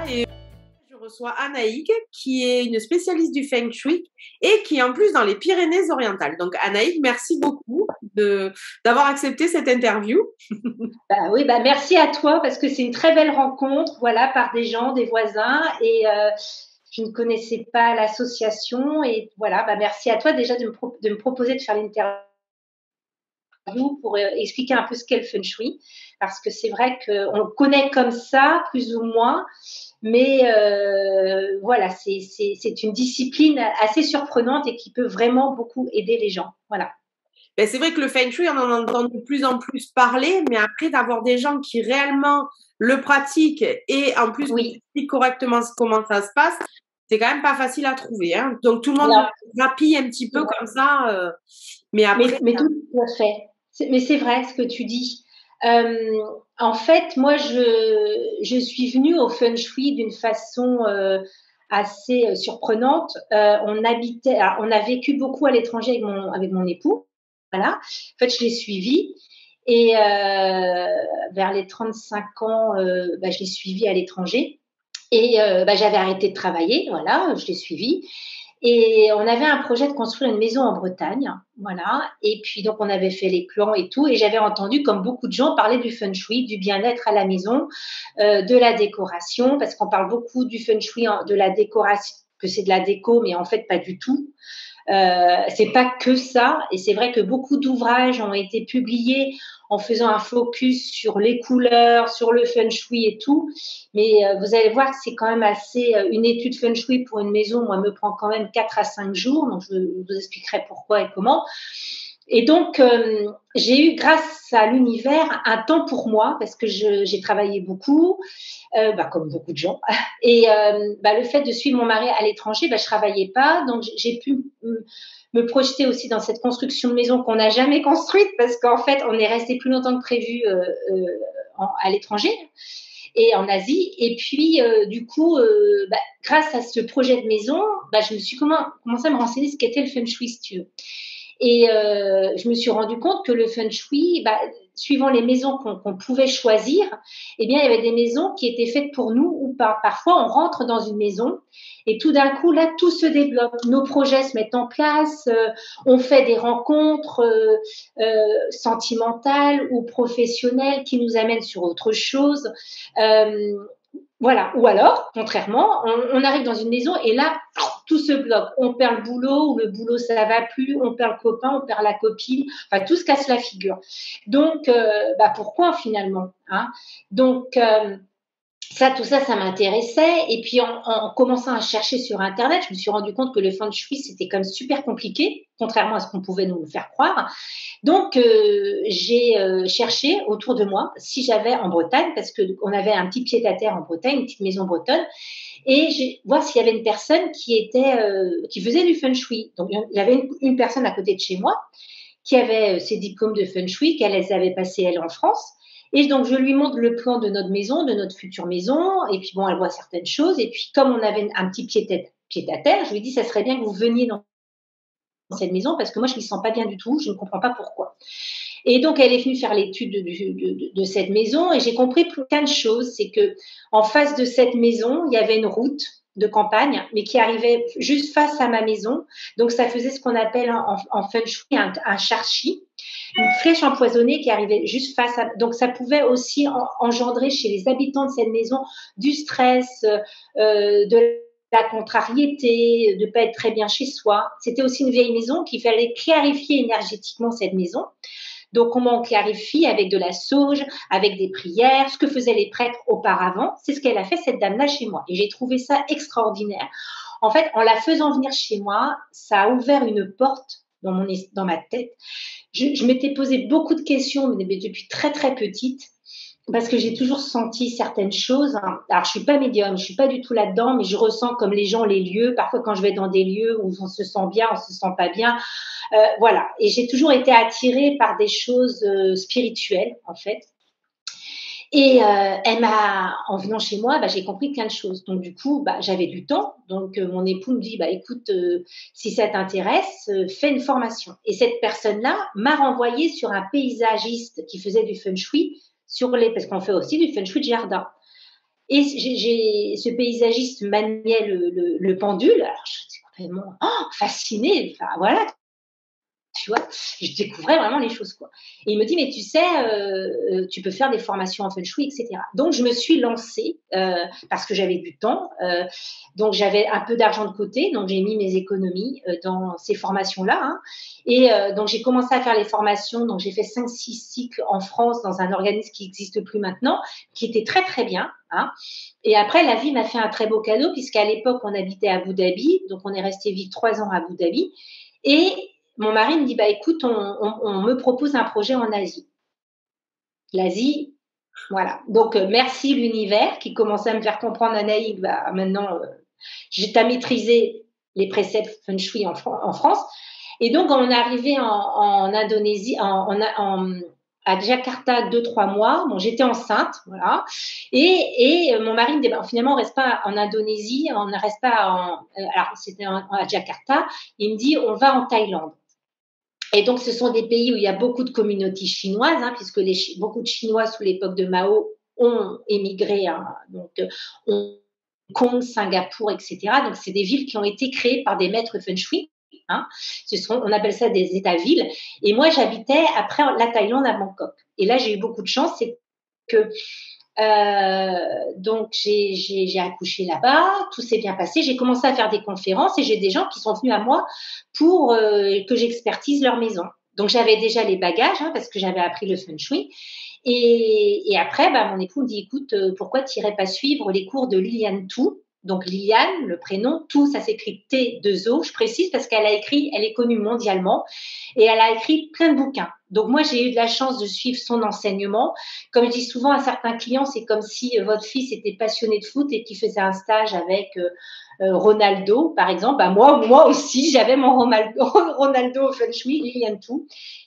Et je reçois Anaïg, qui est une spécialiste du Feng Shui et qui est en plus dans les Pyrénées-Orientales. Donc Anaïg, merci beaucoup d'avoir accepté cette interview. Oui, merci à toi parce que c'est une très belle rencontre, voilà, par des gens, des voisins et je ne connaissais pas l'association et voilà, merci à toi déjà de me proposer de faire l'interview pour expliquer un peu ce qu'est le Feng Shui parce que c'est vrai qu'on le connaît comme ça, plus ou moins, mais voilà, c'est une discipline assez surprenante et qui peut vraiment beaucoup aider les gens, voilà. Ben, c'est vrai que le Feng Shui, on en entend de plus en plus parler, mais après d'avoir des gens qui réellement le pratiquent et en plus expliquent correctement comment ça se passe, c'est quand même pas facile à trouver. Hein. Donc tout le monde rapille un petit peu comme ça, mais après. Mais tout à fait. Mais c'est vrai ce que tu dis. En fait, moi, je suis venue au Feng Shui d'une façon assez surprenante. On a vécu beaucoup à l'étranger avec mon époux. Voilà. En fait, je l'ai suivi. Et vers les 35 ans, je l'ai suivi à l'étranger. Et j'avais arrêté de travailler, voilà, je l'ai suivi. Et on avait un projet de construire une maison en Bretagne, voilà. Et puis donc on avait fait les plans et tout. Et j'avais entendu, comme beaucoup de gens, parler du Feng Shui, du bien-être à la maison, de la décoration, parce qu'on parle beaucoup du Feng Shui, de la décoration, que c'est de la déco, mais en fait pas du tout. C'est pas que ça, et c'est vrai que beaucoup d'ouvrages ont été publiés en faisant un focus sur les couleurs, sur le Feng Shui et tout, mais vous allez voir que c'est quand même assez, une étude Feng Shui pour une maison, moi, me prend quand même 4 à 5 jours, donc je vous expliquerai pourquoi et comment. Et donc, j'ai eu, grâce à l'univers, un temps pour moi, parce que j'ai travaillé beaucoup, comme beaucoup de gens. Et le fait de suivre mon mari à l'étranger, je travaillais pas, donc j'ai pu me projeter aussi dans cette construction de maison qu'on n'a jamais construite, parce qu'en fait, on est resté plus longtemps que prévu à l'étranger et en Asie. Et puis, du coup, grâce à ce projet de maison, je me suis commencé à me renseigner ce qu'était le Feng Shui, si tu veux. Et je me suis rendu compte que le Feng Shui, suivant les maisons qu'on pouvait choisir, eh bien, il y avait des maisons qui étaient faites pour nous ou pas. Parfois, on rentre dans une maison et tout d'un coup, là, tout se débloque. Nos projets se mettent en place, on fait des rencontres sentimentales ou professionnelles qui nous amènent sur autre chose. Voilà. Ou alors, contrairement, on arrive dans une maison et là, tout se bloque. On perd le boulot ou le boulot, ça va plus. On perd le copain, on perd la copine. Enfin, tout se casse la figure. Donc, pourquoi finalement, hein? Donc, tout ça, ça m'intéressait. Et puis, en commençant à chercher sur Internet, je me suis rendu compte que le Feng Shui, c'était quand même super compliqué, contrairement à ce qu'on pouvait nous le faire croire. Donc, j'ai cherché autour de moi si j'avais en Bretagne, parce qu'on avait un petit pied-à-terre en Bretagne, une petite maison bretonne, et voir s'il y avait une personne qui faisait du Feng Shui. Donc, il y avait une personne à côté de chez moi qui avait ses diplômes de Feng Shui, qu'elle les avait passés, elle, en France. Et donc, je lui montre le plan de notre maison, de notre future maison. Et puis, elle voit certaines choses. Et puis, comme on avait un petit pied-à-terre, je lui dis, ça serait bien que vous veniez dans cette maison parce que moi, je ne m'y sens pas bien du tout. Je ne comprends pas pourquoi. Et donc, elle est venue faire l'étude de cette maison et j'ai compris plein de choses. C'est que en face de cette maison, il y avait une route de campagne, mais qui arrivait juste face à ma maison. Donc, ça faisait ce qu'on appelle en Feng Shui un charchi, une flèche empoisonnée qui arrivait juste face à. Donc, ça pouvait aussi engendrer chez les habitants de cette maison du stress, de la contrariété, de ne pas être très bien chez soi. C'était aussi une vieille maison qu'il fallait clarifier énergétiquement cette maison. Donc, comment on clarifie avec de la sauge, avec des prières, ce que faisaient les prêtres auparavant. C'est ce qu'elle a fait, cette dame-là, chez moi. Et j'ai trouvé ça extraordinaire. En fait, en la faisant venir chez moi, ça a ouvert une porte dans ma tête. Je m'étais posé beaucoup de questions, mais depuis très, très petite, parce que j'ai toujours senti certaines choses. Alors, je suis pas médium, je suis pas du tout là-dedans, mais je ressens comme les gens, les lieux. Parfois, quand je vais dans des lieux où on se sent bien, on se sent pas bien. Voilà. Et j'ai toujours été attirée par des choses spirituelles, en fait. Et en venant chez moi, j'ai compris plein de choses. Donc, du coup, j'avais du temps. Donc, mon époux me dit, écoute, si ça t'intéresse, fais une formation. Et cette personne-là m'a renvoyée sur un paysagiste qui faisait du Feng Shui parce qu'on fait aussi du Feng Shui de jardin. Et j'ai ce paysagiste maniait le pendule. Alors, je suis complètement fascinée. Enfin, voilà, tu vois, je découvrais vraiment les choses, quoi. Et il me dit, mais tu sais, tu peux faire des formations en feng shui, etc. Donc, je me suis lancée parce que j'avais du temps. Donc, j'avais un peu d'argent de côté. Donc, j'ai mis mes économies dans ces formations-là. Hein. Et donc, j'ai commencé à faire les formations. Donc, j'ai fait 5-6 cycles en France dans un organisme qui n'existe plus maintenant, qui était très, très bien. Hein. Et après, la vie m'a fait un très beau cadeau, puisqu'à l'époque, on habitait à Abu Dhabi. Donc, on est resté vivre 3 ans à Abu Dhabi. Et mon mari me dit, bah écoute, on me propose un projet en Asie. L'Asie, voilà. Donc, merci l'univers qui commençait à me faire comprendre, Anaïg, bah maintenant, t'as maîtrisé les préceptes feng shui en France. Et donc, on est arrivé en Indonésie, à Jakarta 2-3 mois. Bon, j'étais enceinte, voilà. Et mon mari me dit, bah, finalement, on reste pas en Indonésie, on ne reste pas alors c'était à Jakarta. Il me dit, on va en Thaïlande. Et donc, ce sont des pays où il y a beaucoup de communautés chinoises, hein, puisque beaucoup de Chinois sous l'époque de Mao ont émigré, hein, donc Hong Kong, Singapour, etc. Donc, c'est des villes qui ont été créées par des maîtres feng shui. Hein. On appelle ça des États-villes. Et moi, j'habitais après la Thaïlande à Bangkok. Et là, j'ai eu beaucoup de chance, c'est que donc j'ai accouché là-bas, tout s'est bien passé, j'ai commencé à faire des conférences et j'ai des gens qui sont venus à moi pour que j'expertise leur maison. Donc j'avais déjà les bagages hein, parce que j'avais appris le feng shui. Et après, bah, mon époux me dit, écoute, pourquoi tu n'irais pas suivre les cours de Liliane Tu? Donc Liliane, le prénom, Tu, ça s'écrit T2O, je précise parce qu'elle est connue mondialement et elle a écrit plein de bouquins. Donc moi, j'ai eu de la chance de suivre son enseignement. Comme je dis souvent à certains clients, c'est comme si votre fils était passionné de foot et qu'il faisait un stage avec Ronaldo, par exemple. Bah, moi aussi, j'avais mon Ronaldo au feng shui, Liliane Tu,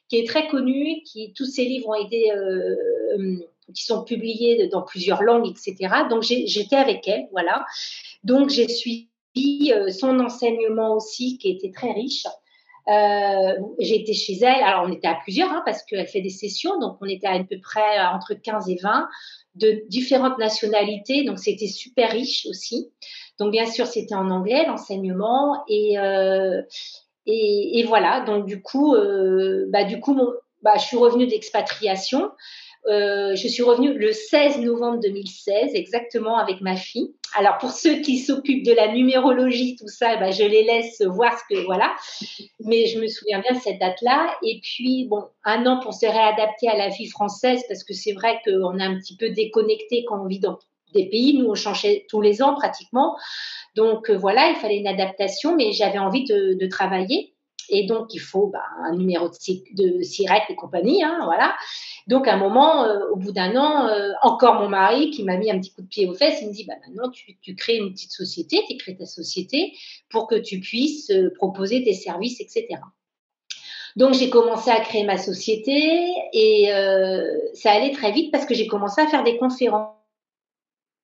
qui est très connu, tous ses livres ont été qui sont publiés dans plusieurs langues, etc. Donc j'étais avec elle, voilà. Donc j'ai suivi son enseignement aussi, qui était très riche. J'ai été chez elle, alors on était à plusieurs, hein, parce qu'elle fait des sessions, donc on était à peu près entre 15 et 20 de différentes nationalités, donc c'était super riche aussi. Donc bien sûr, c'était en anglais l'enseignement et voilà. Donc du coup, je suis revenue d'expatriation. Je suis revenue le 16 novembre 2016, exactement avec ma fille. Alors, pour ceux qui s'occupent de la numérologie, tout ça, je les laisse voir ce que, voilà. Mais je me souviens bien de cette date-là. Et puis, bon, 1 an pour se réadapter à la vie française, parce que c'est vrai qu'on est un petit peu déconnecté quand on vit dans des pays. Nous, on changeait tous les ans pratiquement. Donc, voilà, il fallait une adaptation, mais j'avais envie de travailler. Et donc, il faut un numéro de SIRET et compagnie, hein, voilà. Donc, à un moment, au bout d'1 an, encore mon mari qui m'a mis un petit coup de pied aux fesses, il me dit, maintenant, tu crées une petite société, tu crées ta société pour que tu puisses proposer tes services, etc. Donc, j'ai commencé à créer ma société et ça allait très vite parce que j'ai commencé à faire des conférences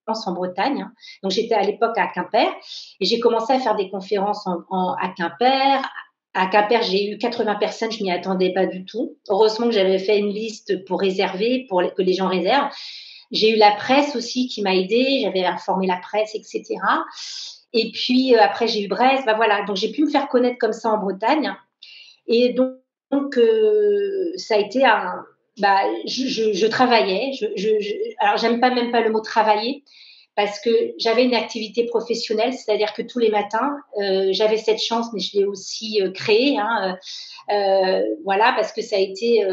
en Bretagne. Hein. Donc, j'étais à l'époque à Quimper et j'ai commencé à faire des conférences à Quimper. À Quimper, j'ai eu 80 personnes, je m'y attendais pas du tout. Heureusement que j'avais fait une liste pour réserver, pour que les gens réservent. J'ai eu la presse aussi qui m'a aidée, j'avais informé la presse, etc. Et puis après, j'ai eu Brest, voilà. Donc, j'ai pu me faire connaître comme ça en Bretagne. Et donc ça a été je travaillais. Alors, j'aime même pas le mot travailler, parce que j'avais une activité professionnelle, c'est-à-dire que tous les matins, j'avais cette chance, mais je l'ai aussi créée, hein, voilà, parce que ça a été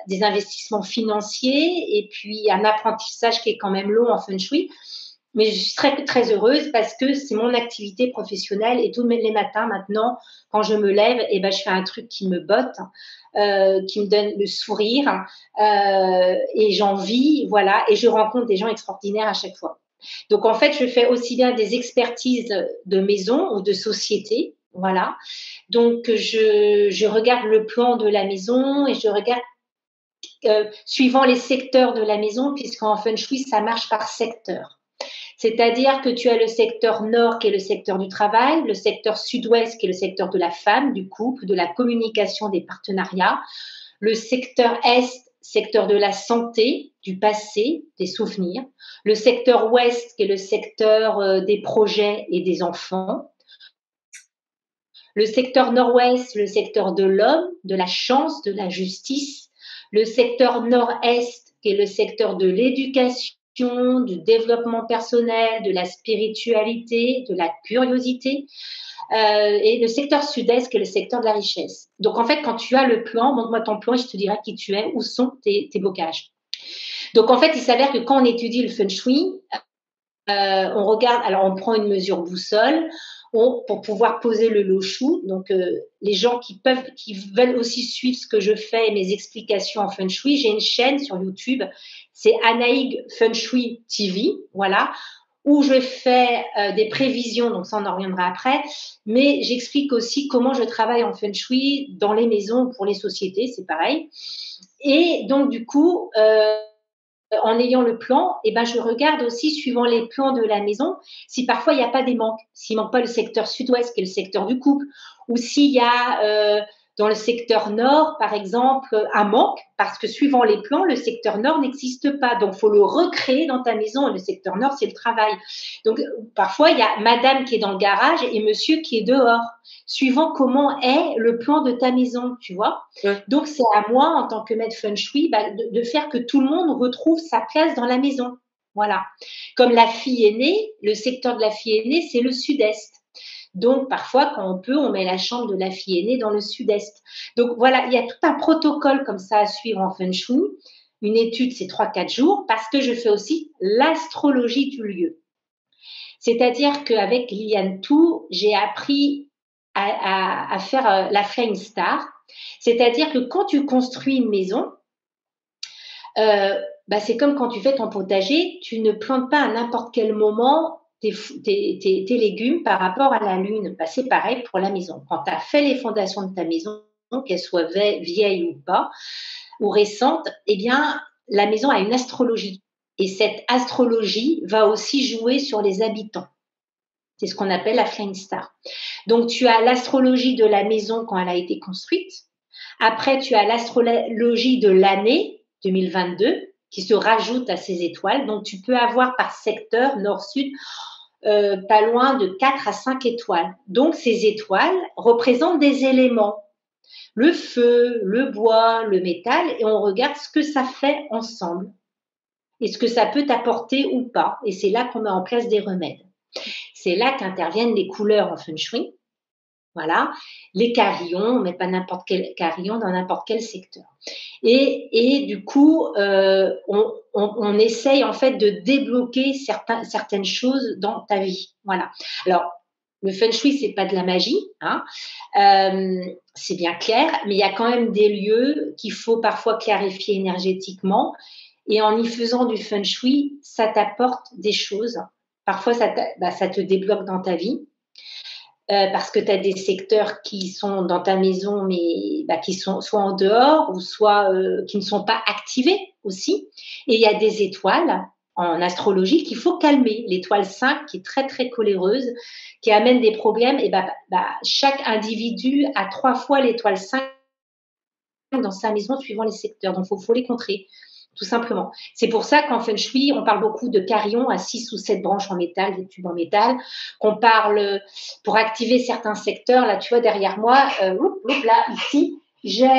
des investissements financiers et puis un apprentissage qui est quand même long en feng shui. Mais je suis très, très heureuse parce que c'est mon activité professionnelle et tous les matins maintenant, quand je me lève, je fais un truc qui me botte, qui me donne le sourire et j'en vis, voilà, et je rencontre des gens extraordinaires à chaque fois. Donc, en fait, je fais aussi bien des expertises de maison ou de société. Voilà. Donc, je regarde le plan de la maison et je regarde suivant les secteurs de la maison, puisqu'en feng shui, ça marche par secteur. C'est-à-dire que tu as le secteur nord qui est le secteur du travail, le secteur sud-ouest qui est le secteur de la femme, du couple, de la communication, des partenariats. Le secteur est, secteur de la santé, du passé, des souvenirs. Le secteur ouest, qui est le secteur des projets et des enfants. Le secteur nord-ouest, le secteur de l'homme, de la chance, de la justice. Le secteur nord-est, qui est le secteur de l'éducation, du développement personnel, de la spiritualité, de la curiosité. Et le secteur sud-est, qui est le secteur de la richesse. Donc, en fait, quand tu as le plan, montre-moi ton plan et je te dirai qui tu es, où sont tes blocages. Donc, en fait, il s'avère que quand on étudie le feng shui, on regarde, alors on prend une mesure boussole pour pouvoir poser le loshu. Donc, les gens qui veulent aussi suivre ce que je fais et mes explications en feng shui, j'ai une chaîne sur YouTube, c'est Anaïg Feng Shui TV, voilà, où je fais des prévisions, donc ça on en reviendra après, mais j'explique aussi comment je travaille en feng shui dans les maisons pour les sociétés, c'est pareil. Et donc du coup, en ayant le plan, eh ben, je regarde aussi, suivant les plans de la maison, si parfois il n'y a pas des manques, s'il ne manque pas le secteur sud-ouest, qui est le secteur du couple, ou s'il y a dans le secteur nord, par exemple, un manque, parce que suivant les plans, le secteur nord n'existe pas. Donc, il faut le recréer dans ta maison. Et le secteur nord, c'est le travail. Donc, parfois, il y a madame qui est dans le garage et monsieur qui est dehors, suivant comment est le plan de ta maison, tu vois. Ouais. Donc, c'est à moi, en tant que maître feng shui, de faire que tout le monde retrouve sa place dans la maison. Voilà. Comme la fille aînée, le secteur de la fille aînée, c'est le sud-est. Donc, parfois, quand on peut, on met la chambre de la fille aînée dans le sud-est. Donc, voilà, il y a tout un protocole comme ça à suivre en feng shui. Une étude, c'est 3-4 jours, parce que je fais aussi l'astrologie du lieu. C'est-à-dire qu'avec Liliane Tout, j'ai appris à faire la Flying Star. C'est-à-dire que quand tu construis une maison, c'est comme quand tu fais ton potager, tu ne plantes pas à n'importe quel moment tes légumes par rapport à la lune. C'est pareil pour la maison. Quand tu as fait les fondations de ta maison, qu'elles soient vieilles ou pas, ou récentes, eh bien, la maison a une astrologie. Et cette astrologie va aussi jouer sur les habitants. C'est ce qu'on appelle la Flying Star. Donc, tu as l'astrologie de la maison quand elle a été construite. Après, tu as l'astrologie de l'année 2022 qui se rajoute à ces étoiles. Donc, tu peux avoir par secteur, nord-sud, pas loin de 4 à 5 étoiles. Donc, ces étoiles représentent des éléments. Le feu, le bois, le métal, et on regarde ce que ça fait ensemble. Et ce que ça peut t'apporter ou pas. Et c'est là qu'on met en place des remèdes. C'est là qu'interviennent les couleurs en feng shui. Voilà, les carillons, on ne met pas n'importe quel carillon dans n'importe quel secteur. Et du coup, on essaye en fait de débloquer certaines choses dans ta vie. Voilà. Alors, le feng shui, c'est pas de la magie, hein. C'est bien clair, mais il y a quand même des lieux qu'il faut parfois clarifier énergétiquement. Et en y faisant du feng shui, ça t'apporte des choses. Parfois, ça te débloque dans ta vie. Parce que tu as des secteurs qui sont dans ta maison, mais qui sont soit en dehors ou soit qui ne sont pas activés aussi. Et il y a des étoiles en astrologie qu'il faut calmer. L'étoile 5, qui est très, très coléreuse, qui amène des problèmes. Et chaque individu a 3 fois l'étoile 5 dans sa maison suivant les secteurs. Donc, il faut les contrer. Tout simplement. C'est pour ça qu'en feng shui, on parle beaucoup de carillons à 6 ou 7 branches en métal, des tubes en métal, qu'on parle pour activer certains secteurs. Là, tu vois, derrière moi, là, ici, j'ai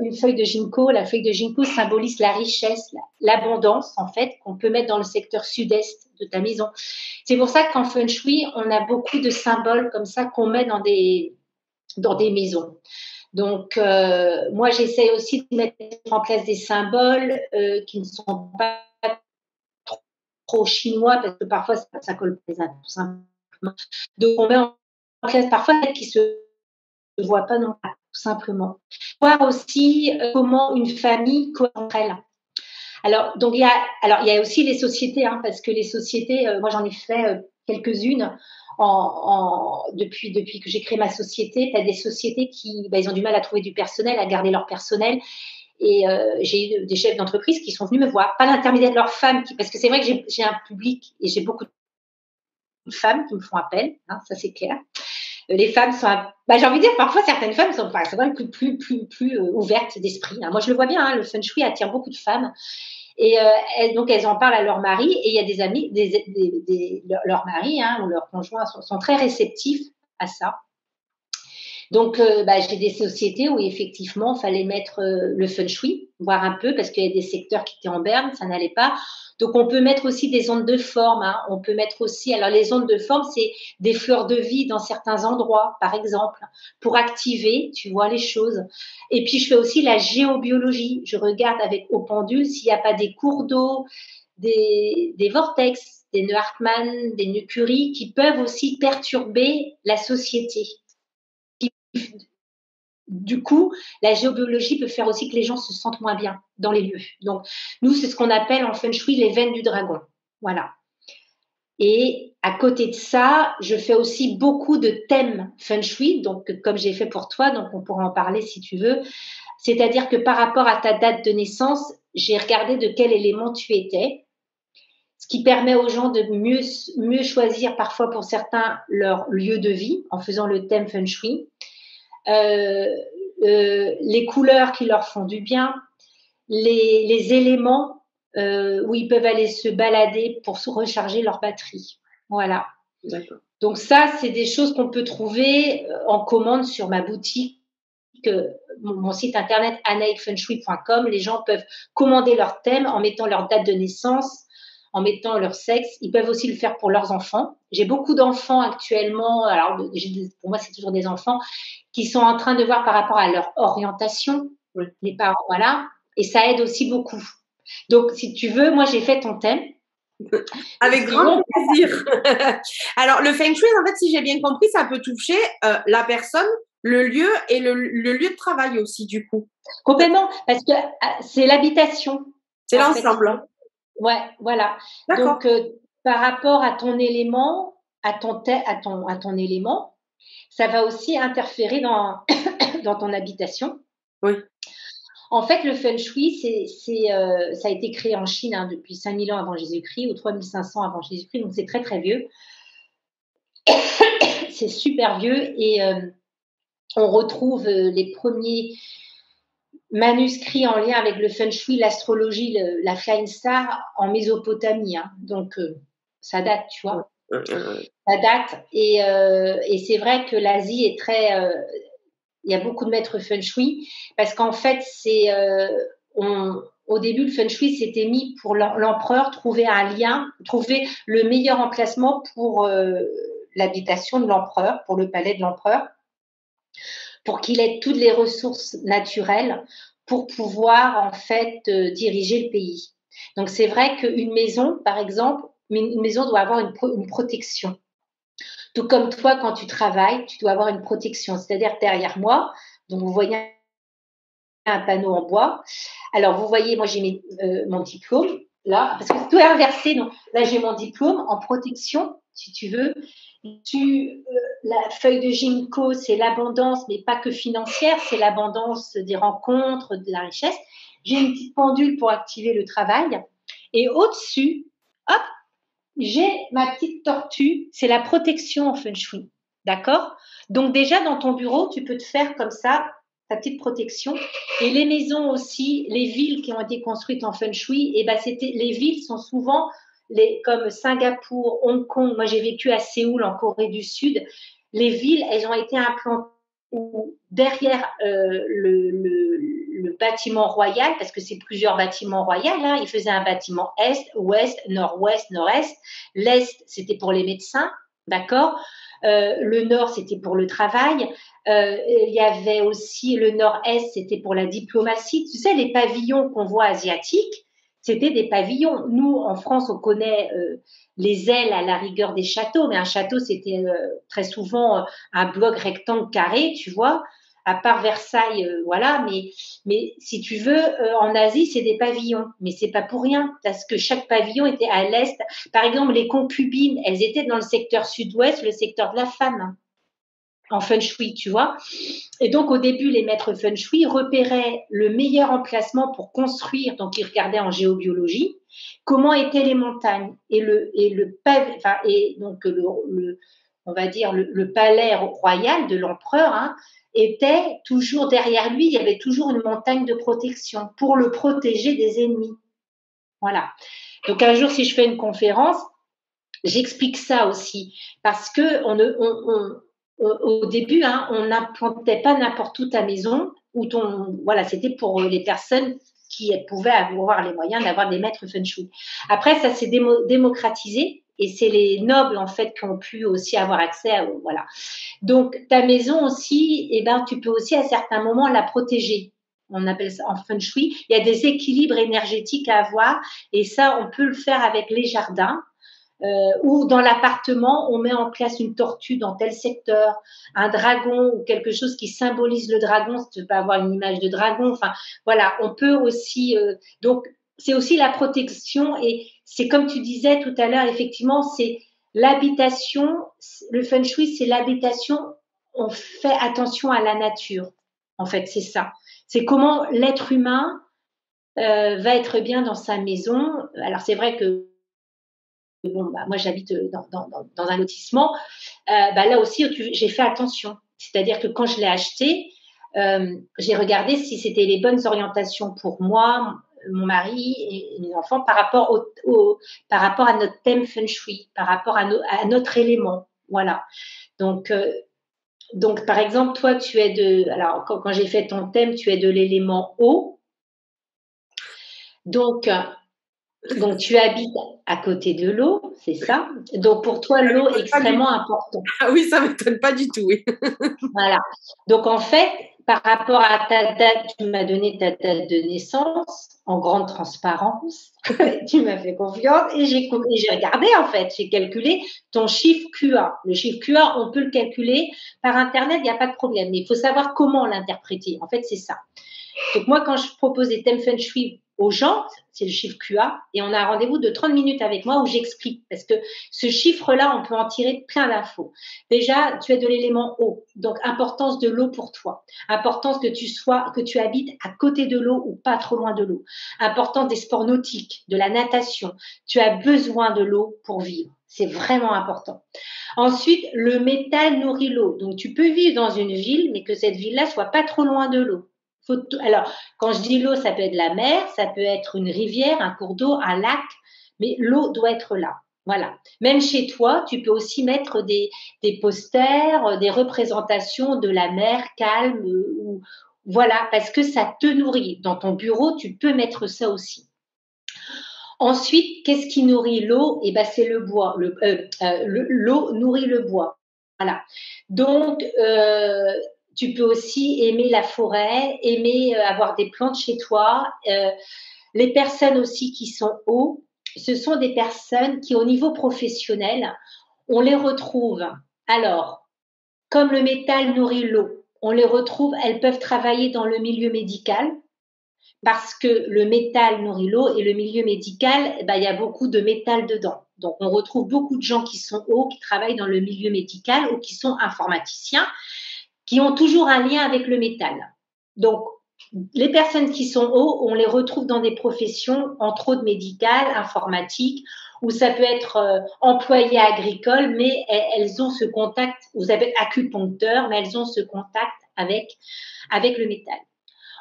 une feuille de ginkgo. La feuille de ginkgo symbolise la richesse, l'abondance, en fait, qu'on peut mettre dans le secteur sud-est de ta maison. C'est pour ça qu'en feng shui, on a beaucoup de symboles comme ça qu'on met dans des maisons. Donc, moi, j'essaie aussi de mettre en place des symboles qui ne sont pas trop chinois, parce que parfois, ça colle pas les uns, tout simplement. Donc, on met en place parfois qui ne se voient pas non plus, tout simplement. Voir aussi comment une famille colle entre elles. Alors, il y a aussi les sociétés, hein, parce que les sociétés, moi, j'en ai fait quelques-unes. Depuis que j'ai créé ma société, tu as des sociétés qui ils ont du mal à trouver du personnel, à garder leur personnel. Et j'ai eu des chefs d'entreprise qui sont venus me voir, pas l'intermédiaire de leurs femmes, parce que c'est vrai que j'ai un public et j'ai beaucoup de femmes qui me font appel, hein, ça c'est clair. les femmes sont, j'ai envie de dire, parfois certaines femmes sont quand même plus ouvertes d'esprit. Hein. Moi, je le vois bien, hein, le feng shui attire beaucoup de femmes. Et donc, elles en parlent à leur mari. Et il y a des amis, leurs maris hein, ou leurs conjoints sont très réceptifs à ça. Donc, j'ai des sociétés où effectivement, il fallait mettre le feng shui, voir un peu, parce qu'il y a des secteurs qui étaient en berne, ça n'allait pas. Donc, on peut mettre aussi des ondes de forme. Hein. On peut mettre aussi, alors les ondes de forme, c'est des fleurs de vie dans certains endroits, par exemple, pour activer, tu vois, les choses. Et puis, je fais aussi la géobiologie. Je regarde au pendule s'il n'y a pas des cours d'eau, des vortex, des nœuds Hartmann, des nœuds Curie, qui peuvent aussi perturber la société. Du coup, la géobiologie peut faire aussi que les gens se sentent moins bien dans les lieux. Donc, nous, c'est ce qu'on appelle en feng shui les veines du dragon. Voilà. Et à côté de ça, je fais aussi beaucoup de thèmes feng shui, donc comme j'ai fait pour toi, donc on pourra en parler si tu veux. C'est-à-dire que par rapport à ta date de naissance, j'ai regardé de quel élément tu étais, ce qui permet aux gens de mieux choisir parfois pour certains leur lieu de vie en faisant le thème feng shui. Les couleurs qui leur font du bien, les éléments où ils peuvent aller se balader pour se recharger leur batterie. Voilà. D'accord. Donc ça, c'est des choses qu'on peut trouver en commande sur ma boutique, mon site internet anaïkfengshui.com. Les gens peuvent commander leur thème en mettant leur date de naissance, en mettant leur sexe. Ils peuvent aussi le faire pour leurs enfants. J'ai beaucoup d'enfants actuellement, alors pour moi c'est toujours des enfants, qui sont en train de voir par rapport à leur orientation, oui. Les parents, voilà, et ça aide aussi beaucoup. Donc si tu veux, moi j'ai fait ton thème. Avec grand plaisir. Alors le feng shui, en fait, si j'ai bien compris, ça peut toucher la personne, le lieu et le lieu de travail aussi, du coup. Complètement, parce que c'est l'habitation. C'est l'ensemble. Ouais, voilà. Donc, par rapport à ton élément, à ton élément, ça va aussi interférer dans ton habitation. Oui. En fait, le feng shui, ça a été créé en Chine hein, depuis 5000 ans avant Jésus-Christ ou 3500 avant Jésus-Christ, donc c'est très très vieux. C'est super vieux et on retrouve les premiers manuscrits en lien avec le feng shui, l'astrologie, la flying star en Mésopotamie. Hein. Donc, ça date, tu vois. Ça date. Et c'est vrai que l'Asie est très... il y a beaucoup de maîtres feng shui parce qu'en fait, au début, le feng shui s'était mis pour l'empereur, trouver un lien, trouver le meilleur emplacement pour l'habitation de l'empereur, pour le palais de l'empereur, pour qu'il ait toutes les ressources naturelles pour pouvoir en fait diriger le pays. Donc c'est vrai qu'une maison, par exemple, une maison doit avoir une protection. Tout comme toi, quand tu travailles, tu dois avoir une protection. C'est-à-dire derrière moi, donc vous voyez un panneau en bois. Alors vous voyez, moi j'ai mon diplôme là, parce que tout est inversé. Donc là j'ai mon diplôme en protection, si tu veux. La feuille de Ginkgo, c'est l'abondance, mais pas que financière, c'est l'abondance des rencontres, de la richesse. J'ai une petite pendule pour activer le travail. Et au-dessus, hop, j'ai ma petite tortue, c'est la protection en feng shui. D'accord? Donc déjà, dans ton bureau, tu peux te faire comme ça, ta petite protection. Et les maisons aussi, les villes qui ont été construites en feng shui, les villes sont souvent... comme Singapour, Hong Kong, moi j'ai vécu à Séoul en Corée du Sud, les villes, elles ont été implantées derrière le bâtiment royal, parce que c'est plusieurs bâtiments royaux, hein. Ils faisaient un bâtiment est, ouest, nord-ouest, nord-est. L'est, c'était pour les médecins, d'accord. Le nord, c'était pour le travail. Il y avait aussi le nord-est, c'était pour la diplomatie. Tu sais, les pavillons qu'on voit asiatiques, c'était des pavillons. Nous, en France, on connaît les ailes à la rigueur des châteaux, mais un château, c'était très souvent un bloc rectangle carré, tu vois, à part Versailles, voilà. Mais si tu veux, en Asie, c'est des pavillons. Mais c'est pas pour rien, parce que chaque pavillon était à l'est. Par exemple, les concubines, elles étaient dans le secteur sud-ouest, le secteur de la femme, en feng shui, tu vois. Et donc, au début, les maîtres feng shui repéraient le meilleur emplacement pour construire. Donc, ils regardaient en géobiologie comment étaient les montagnes et donc on va dire, le palais royal de l'empereur, hein, était toujours derrière lui, il y avait toujours une montagne de protection pour le protéger des ennemis. Voilà. Donc un jour, si je fais une conférence, j'explique ça aussi, parce que au début, hein, on n'implantait pas n'importe où ta maison, voilà, c'était pour les personnes qui pouvaient avoir les moyens d'avoir des maîtres feng shui. Après, ça s'est démocratisé et c'est les nobles en fait qui ont pu aussi avoir accès à, voilà. Donc ta maison aussi, eh ben, tu peux aussi à certains moments la protéger. On appelle ça en feng shui. Il y a des équilibres énergétiques à avoir et ça, on peut le faire avec les jardins. Ou dans l'appartement, on met en place une tortue dans tel secteur, un dragon ou quelque chose qui symbolise le dragon, si tu peux avoir une image de dragon. Enfin, voilà, on peut aussi. Donc, c'est aussi la protection et c'est comme tu disais tout à l'heure, effectivement, c'est l'habitation. Le feng shui, c'est l'habitation. On fait attention à la nature. En fait, c'est ça. C'est comment l'être humain va être bien dans sa maison. Alors, c'est vrai que bon, bah, moi j'habite dans un lotissement, bah, là aussi j'ai fait attention. C'est-à-dire que quand je l'ai acheté, j'ai regardé si c'était les bonnes orientations pour moi, mon mari et mes enfants par rapport, par rapport à notre thème feng shui, par rapport à notre élément. Voilà. Donc, par exemple, toi, tu es alors quand j'ai fait ton thème, tu es de l'élément eau. Donc, tu habites à côté de l'eau, c'est ça? Donc, pour toi, l'eau est extrêmement importante. Ah oui, ça ne m'étonne pas du tout, oui. Voilà. Donc, en fait, par rapport à ta date, tu m'as donné ta date de naissance en grande transparence. Tu m'as fait confiance et j'ai regardé, en fait, j'ai calculé ton chiffre QA. Le chiffre QA, on peut le calculer par Internet, il n'y a pas de problème. Mais il faut savoir comment l'interpréter. En fait, c'est ça. Donc, moi, quand je propose des thèmes feng shui aux gens, c'est le chiffre QA, et on a un rendez-vous de 30 minutes avec moi où j'explique, parce que ce chiffre-là, on peut en tirer plein d'infos. Déjà, tu es de l'élément eau, donc importance de l'eau pour toi, importance que tu habites à côté de l'eau ou pas trop loin de l'eau, importance des sports nautiques, de la natation, tu as besoin de l'eau pour vivre. C'est vraiment important. Ensuite, le métal nourrit l'eau. Donc, tu peux vivre dans une ville, mais que cette ville-là soit pas trop loin de l'eau. Alors, quand je dis l'eau, ça peut être la mer, ça peut être une rivière, un cours d'eau, un lac, mais l'eau doit être là. Voilà. Même chez toi, tu peux aussi mettre des posters, des représentations de la mer calme, ou voilà, parce que ça te nourrit. Dans ton bureau, tu peux mettre ça aussi. Ensuite, qu'est-ce qui nourrit l'eau? Eh ben, c'est le bois. L'eau nourrit le bois. Voilà. Donc, tu peux aussi aimer la forêt, aimer avoir des plantes chez toi. Les personnes aussi qui sont eau, ce sont des personnes qui, au niveau professionnel, on les retrouve. Alors, comme le métal nourrit l'eau, on les retrouve, elles peuvent travailler dans le milieu médical, parce que le métal nourrit l'eau et le milieu médical, il y a beaucoup de métal dedans. Donc, on retrouve beaucoup de gens qui sont hauts, qui travaillent dans le milieu médical ou qui sont informaticiens, qui ont toujours un lien avec le métal. Donc, les personnes qui sont hauts, on les retrouve dans des professions, entre autres médicales, informatiques, ou ça peut être employé agricole, mais elles ont ce contact, vous avez acupuncteur, mais elles ont ce contact avec le métal.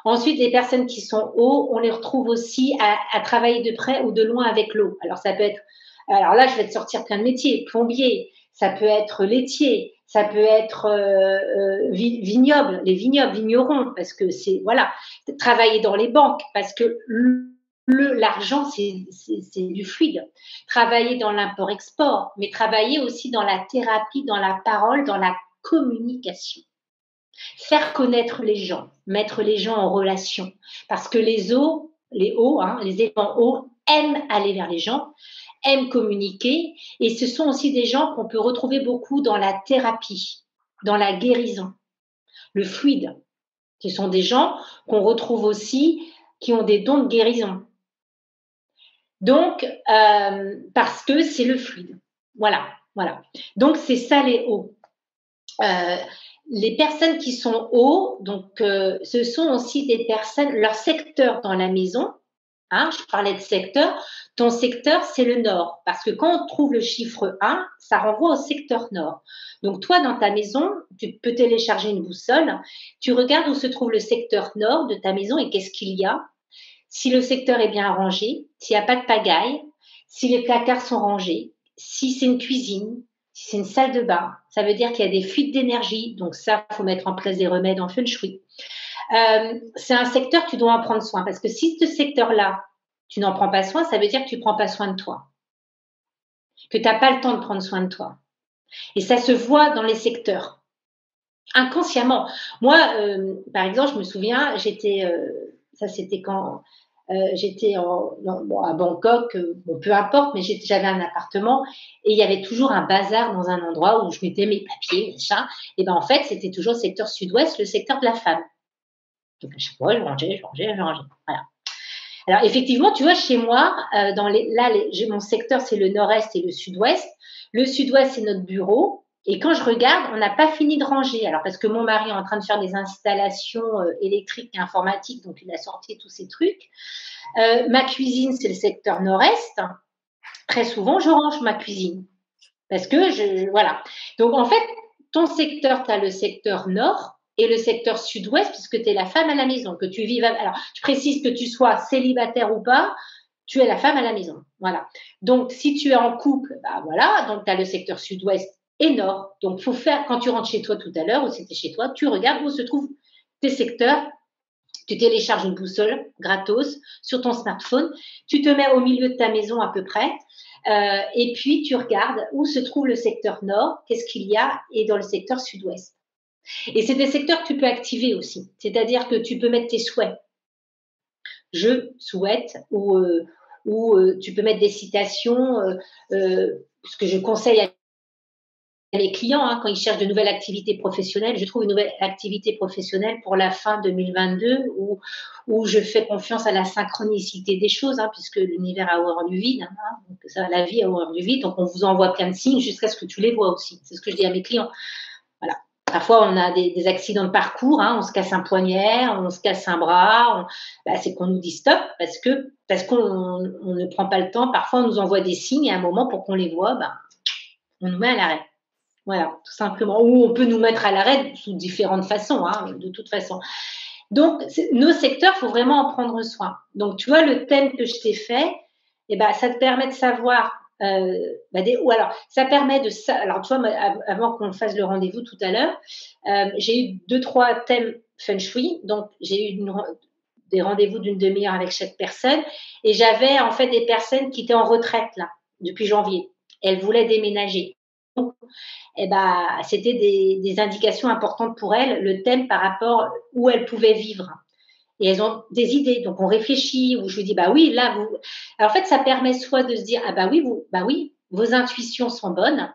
Ensuite, les personnes qui sont hauts, on les retrouve aussi à travailler de près ou de loin avec l'eau. Alors, ça peut être, alors là, je vais te sortir plein de métiers, plombier, ça peut être laitier, ça peut être vignoble, les vignobles, vignerons, parce que c'est, voilà, travailler dans les banques, parce que l'argent, c'est du fluide. Travailler dans l'import-export, mais travailler aussi dans la thérapie, dans la parole, dans la communication. Faire connaître les gens, mettre les gens en relation. Parce que les hauts, les éléments hauts aiment aller vers les gens, aiment communiquer, et ce sont aussi des gens qu'on peut retrouver beaucoup dans la thérapie, dans la guérison, le fluide. Ce sont des gens qu'on retrouve aussi qui ont des dons de guérison. Donc, parce que c'est le fluide. Voilà. Donc, c'est ça les hauts. Les personnes qui sont hauts, donc ce sont aussi des personnes, leur secteur dans la maison, hein, je parlais de secteur. Ton secteur, c'est le nord. Parce que quand on trouve le chiffre 1, ça renvoie au secteur nord. Donc, toi, dans ta maison, tu peux télécharger une boussole. Tu regardes où se trouve le secteur nord de ta maison et qu'est-ce qu'il y a. Si le secteur est bien rangé, s'il n'y a pas de pagaille, si les placards sont rangés, si c'est une cuisine, si c'est une salle de bain, ça veut dire qu'il y a des fuites d'énergie. Donc ça, il faut mettre en place des remèdes en feng shui. C'est un secteur que tu dois en prendre soin. Parce que si ce secteur-là, tu n'en prends pas soin, ça veut dire que tu ne prends pas soin de toi. Que tu n'as pas le temps de prendre soin de toi. Et ça se voit dans les secteurs. Inconsciemment. Moi, par exemple, je me souviens, ça c'était quand j'étais à Bangkok, bon, peu importe, mais j'avais un appartement et il y avait toujours un bazar dans un endroit où je mettais mes papiers, machin. Et ben en fait, c'était toujours le secteur sud-ouest, le secteur de la femme. Donc à chaque fois, je rangeais. Voilà. Alors effectivement, tu vois, chez moi, mon secteur, c'est le nord-est et le sud-ouest. Le sud-ouest, c'est notre bureau. Et quand je regarde, on n'a pas fini de ranger. Alors parce que mon mari est en train de faire des installations électriques et informatiques, donc il a sorti tous ces trucs. Ma cuisine, c'est le secteur nord-est. Très souvent, je range ma cuisine. Parce que voilà. Donc en fait, ton secteur, tu as le secteur nord et le secteur sud-ouest, puisque tu es la femme à la maison, que tu vives. Alors, je précise que tu sois célibataire ou pas, tu es la femme à la maison. Voilà. Donc, si tu es en couple, bah voilà, donc tu as le secteur sud-ouest et nord. Donc, faut faire, quand tu rentres chez toi tout à l'heure, ou c'était chez toi, tu regardes où se trouvent tes secteurs. Tu télécharges une boussole gratos sur ton smartphone, tu te mets au milieu de ta maison à peu près, et puis tu regardes où se trouve le secteur nord, qu'est-ce qu'il y a, et dans le secteur sud-ouest. Et c'est des secteurs que tu peux activer aussi. C'est-à-dire que tu peux mettre tes souhaits. Je souhaite, ou tu peux mettre des citations, ce que je conseille à mes clients, hein, quand ils cherchent de nouvelles activités professionnelles. Je trouve une nouvelle activité professionnelle pour la fin 2022 où je fais confiance à la synchronicité des choses, hein, puisque l'univers a horreur du vide, hein, donc la vie a horreur du vide, donc on vous envoie plein de signes jusqu'à ce que tu les vois aussi. C'est ce que je dis à mes clients. Voilà. Parfois, on a des accidents de parcours, hein, on se casse un poignet, on se casse un bras, c'est qu'on nous dit stop parce qu'on ne prend pas le temps. Parfois, on nous envoie des signes à un moment pour qu'on les voit, on nous met à l'arrêt. Voilà, tout simplement. Ou on peut nous mettre à l'arrêt sous différentes façons, hein, de toute façon. Donc, nos secteurs, il faut vraiment en prendre soin. Donc, tu vois, le thème que je t'ai fait, ça te permet de savoir ou alors, ça permet de ça. Alors, tu vois, avant qu'on fasse le rendez-vous tout à l'heure, j'ai eu 2-3 thèmes feng shui. Donc, j'ai eu des rendez-vous d'une demi-heure avec chaque personne. Et j'avais en fait des personnes qui étaient en retraite, là, depuis janvier. Elles voulaient déménager. Donc, c'était des indications importantes pour elles, le thème par rapport où elles pouvaient vivre. Et elles ont des idées, donc on réfléchit, ou je lui dis, oui, là, vous. Alors en fait, ça permet soit de se dire, oui, vos intuitions sont bonnes.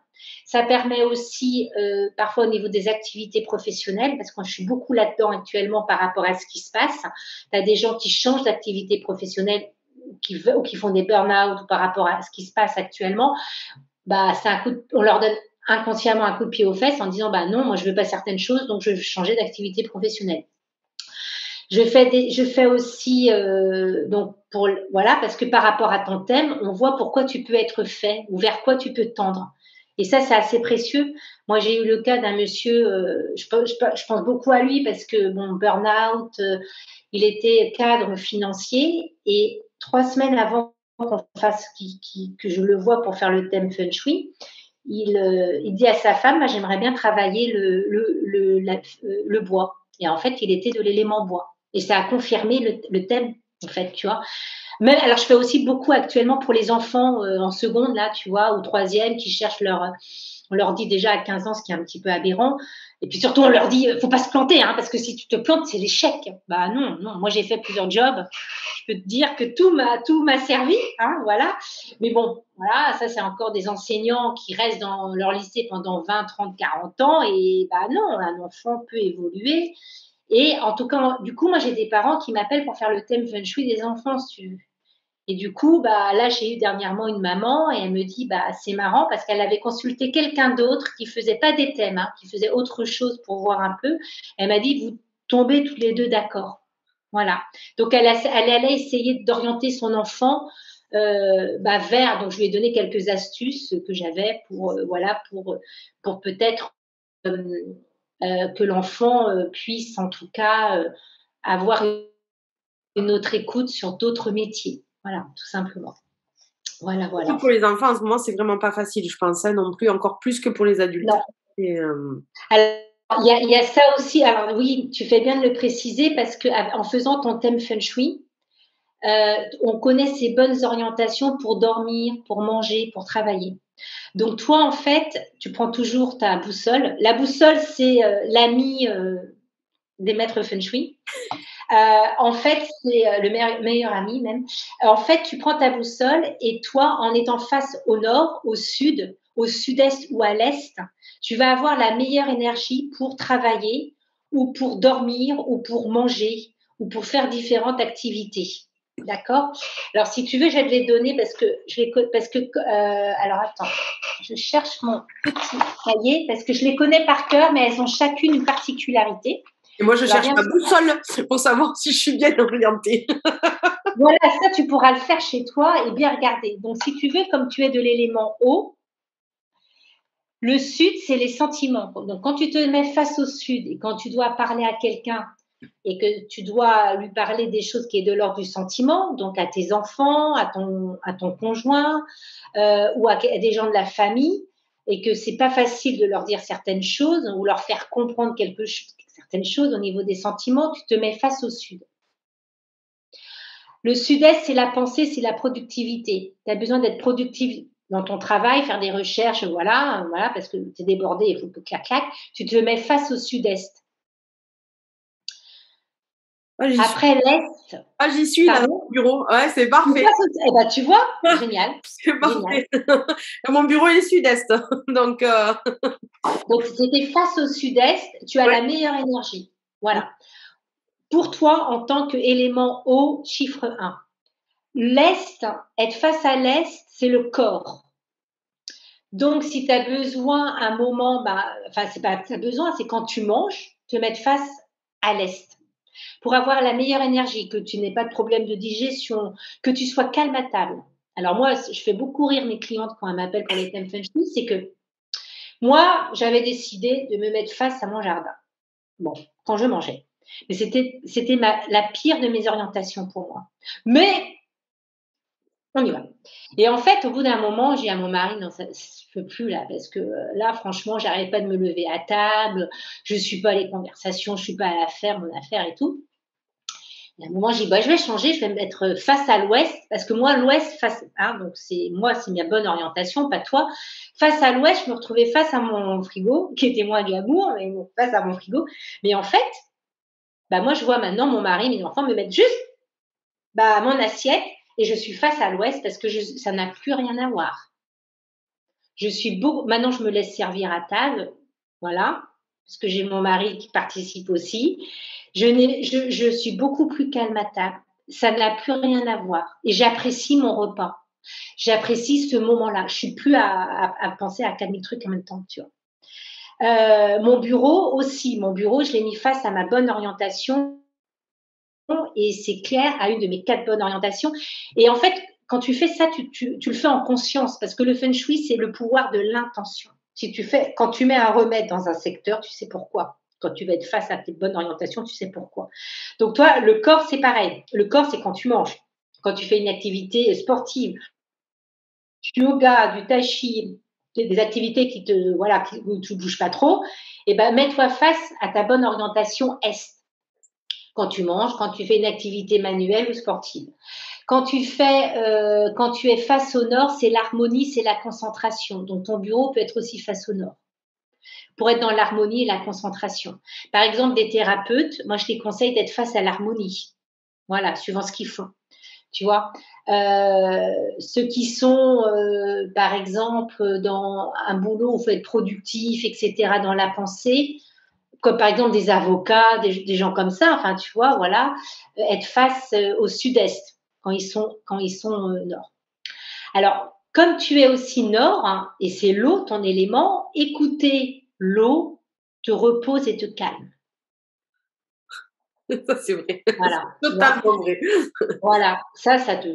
Ça permet aussi, parfois au niveau des activités professionnelles, parce que je suis beaucoup là-dedans actuellement par rapport à ce qui se passe. Tu as des gens qui changent d'activité professionnelle, ou qui font des burn-out par rapport à ce qui se passe actuellement. On leur donne inconsciemment un coup de pied aux fesses en disant, non, moi je veux pas certaines choses, donc je veux changer d'activité professionnelle. Je fais aussi parce que par rapport à ton thème, on voit pourquoi tu peux être fait ou vers quoi tu peux tendre. Et ça, c'est assez précieux. Moi, j'ai eu le cas d'un monsieur, je pense beaucoup à lui parce que burn-out, il était cadre financier et 3 semaines avant qu'on fasse, que je le vois pour faire le thème feng shui, il dit à sa femme, j'aimerais bien travailler le bois. Et en fait, il était de l'élément bois. Et ça a confirmé le thème, en fait, tu vois. Mais alors, je fais aussi beaucoup actuellement pour les enfants en seconde, là, tu vois, ou troisième, qui cherchent on leur dit déjà à 15 ans, ce qui est un petit peu aberrant. Et puis surtout, on leur dit, faut pas se planter, hein, parce que si tu te plantes, c'est l'échec. Non. Moi, j'ai fait plusieurs jobs. Je peux te dire que tout m'a servi, hein, voilà. Mais bon, voilà, ça, c'est encore des enseignants qui restent dans leur lycée pendant 20, 30, 40 ans. Et non, un enfant peut évoluer. Et en tout cas, du coup, moi, j'ai des parents qui m'appellent pour faire le thème feng shui des enfants, si tu veux. Et du coup, là, j'ai eu dernièrement une maman et elle me dit, c'est marrant parce qu'elle avait consulté quelqu'un d'autre qui faisait pas des thèmes, hein, qui faisait autre chose pour voir un peu. Elle m'a dit, vous tombez toutes les deux d'accord. Voilà. Donc, elle allait essayer d'orienter son enfant vers. Donc, je lui ai donné quelques astuces que j'avais pour peut-être que l'enfant puisse en tout cas avoir une autre écoute sur d'autres métiers. Voilà, tout simplement. Voilà, Surtout voilà. pour les enfants, en ce moment, c'est vraiment pas facile, je pense, hein, non plus, encore plus que pour les adultes. Non. Et, Alors, il y a ça aussi. Alors oui, tu fais bien de le préciser parce que en faisant ton thème Feng Shui, on connaît ses bonnes orientations pour dormir, pour manger, pour travailler. Donc toi, en fait, tu prends toujours ta boussole. La boussole, c'est l'ami des maîtres Feng Shui. En fait, c'est le meilleur ami même. En fait, tu prends ta boussole et toi, en étant face au nord, au sud, au sud-est ou à l'est, tu vas avoir la meilleure énergie pour travailler ou pour dormir ou pour manger ou pour faire différentes activités. D'accord. Alors, si tu veux, je vais te les donner alors attends, je cherche mon petit cahier parce que je les connais par cœur, mais elles ont chacune une particularité. Et moi, je cherche ma boussole pour savoir si je suis bien orientée. Voilà, ça, tu pourras le faire chez toi et bien regarder. Donc, si tu veux, comme tu es de l'élément eau, le sud, c'est les sentiments. Donc, quand tu te mets face au sud et quand tu dois parler à quelqu'un et que tu dois lui parler des choses qui est de l'ordre du sentiment, donc à tes enfants, à ton conjoint ou à des gens de la famille, et que c'est pas facile de leur dire certaines choses ou leur faire comprendre certaines choses au niveau des sentiments, tu te mets face au sud. Le sud-est, c'est la pensée, c'est la productivité. Tu as besoin d'être productif dans ton travail, faire des recherches, voilà, parce que tu es débordé, il faut que clac, clac. Tu te mets face au sud-est. Après l'est. Ah, j'y suis là, dans mon bureau. Ouais, c'est parfait. Eh ben, tu vois, génial. C'est parfait. Mon bureau est sud-est. Donc, si tu es face au sud-est, tu as la meilleure énergie. Voilà. Pour toi, en tant qu'élément eau, chiffre 1. L'est, être face à l'est, c'est le corps. Donc, si tu as besoin un moment, c'est pas que tu as besoin, c'est quand tu manges, te mettre face à l'est. Pour avoir la meilleure énergie, que tu n'aies pas de problème de digestion, que tu sois calme à table. Alors moi, je fais beaucoup rire mes clientes quand elles m'appellent pour les thèmes Feng Shui, c'est que moi, j'avais décidé de me mettre face à mon jardin. Bon, quand je mangeais. Mais c'était la pire de mes orientations pour moi. Mais on y va. Et en fait, au bout d'un moment, j'ai dit à mon mari, non, ça, je peux plus là, parce que là, franchement, j'arrête pas de me lever à table, je suis pas à les conversations, je suis pas à la faire, mon affaire et tout. Et à un moment, j'ai dit, je vais changer, je vais me mettre face à l'ouest, parce que moi, l'ouest, donc c'est ma bonne orientation, pas toi. Face à l'ouest, je me retrouvais face à mon frigo, qui était moins glamour, mais face à mon frigo. Mais en fait, moi, je vois maintenant mon mari, mes enfants me mettre juste à mon assiette, et je suis face à l'ouest parce que ça n'a plus rien à voir. Maintenant, je me laisse servir à table, voilà, parce que j'ai mon mari qui participe aussi. Je suis beaucoup plus calme à table. Ça n'a plus rien à voir. Et j'apprécie mon repas. J'apprécie ce moment-là. Je suis plus à penser à 4000 trucs en même temps, tu vois. Mon bureau aussi. Mon bureau, je l'ai mis face à ma bonne orientation. Et c'est clair, à une de mes 4 bonnes orientations. Et en fait, quand tu fais ça, tu le fais en conscience, parce que le Feng Shui, c'est le pouvoir de l'intention. Quand tu mets un remède dans un secteur, tu sais pourquoi. Quand tu vas être face à tes bonnes orientations, tu sais pourquoi. Donc toi, le corps, c'est pareil. Le corps, c'est quand tu manges, quand tu fais une activité sportive, du yoga, du tai chi, des activités où tu ne bouges pas trop, et mets-toi face à ta bonne orientation est. Quand tu manges, quand tu fais une activité manuelle ou sportive. Quand tu es face au nord, c'est l'harmonie, c'est la concentration. Donc ton bureau peut être aussi face au nord, pour être dans l'harmonie et la concentration. Par exemple, des thérapeutes, moi je les conseille d'être face à l'harmonie. Voilà, suivant ce qu'ils font. Tu vois, ceux qui sont, par exemple, dans un boulot où il faut être productif, etc., dans la pensée, comme par exemple des avocats, des gens comme ça, enfin tu vois, voilà, être face au sud-est quand ils sont nord. Alors, comme tu es aussi nord, hein, et c'est l'eau ton élément, écouter l'eau te repose et te calme. Ça, c'est vrai. Voilà. C'est totalement vrai. Voilà. Ça te.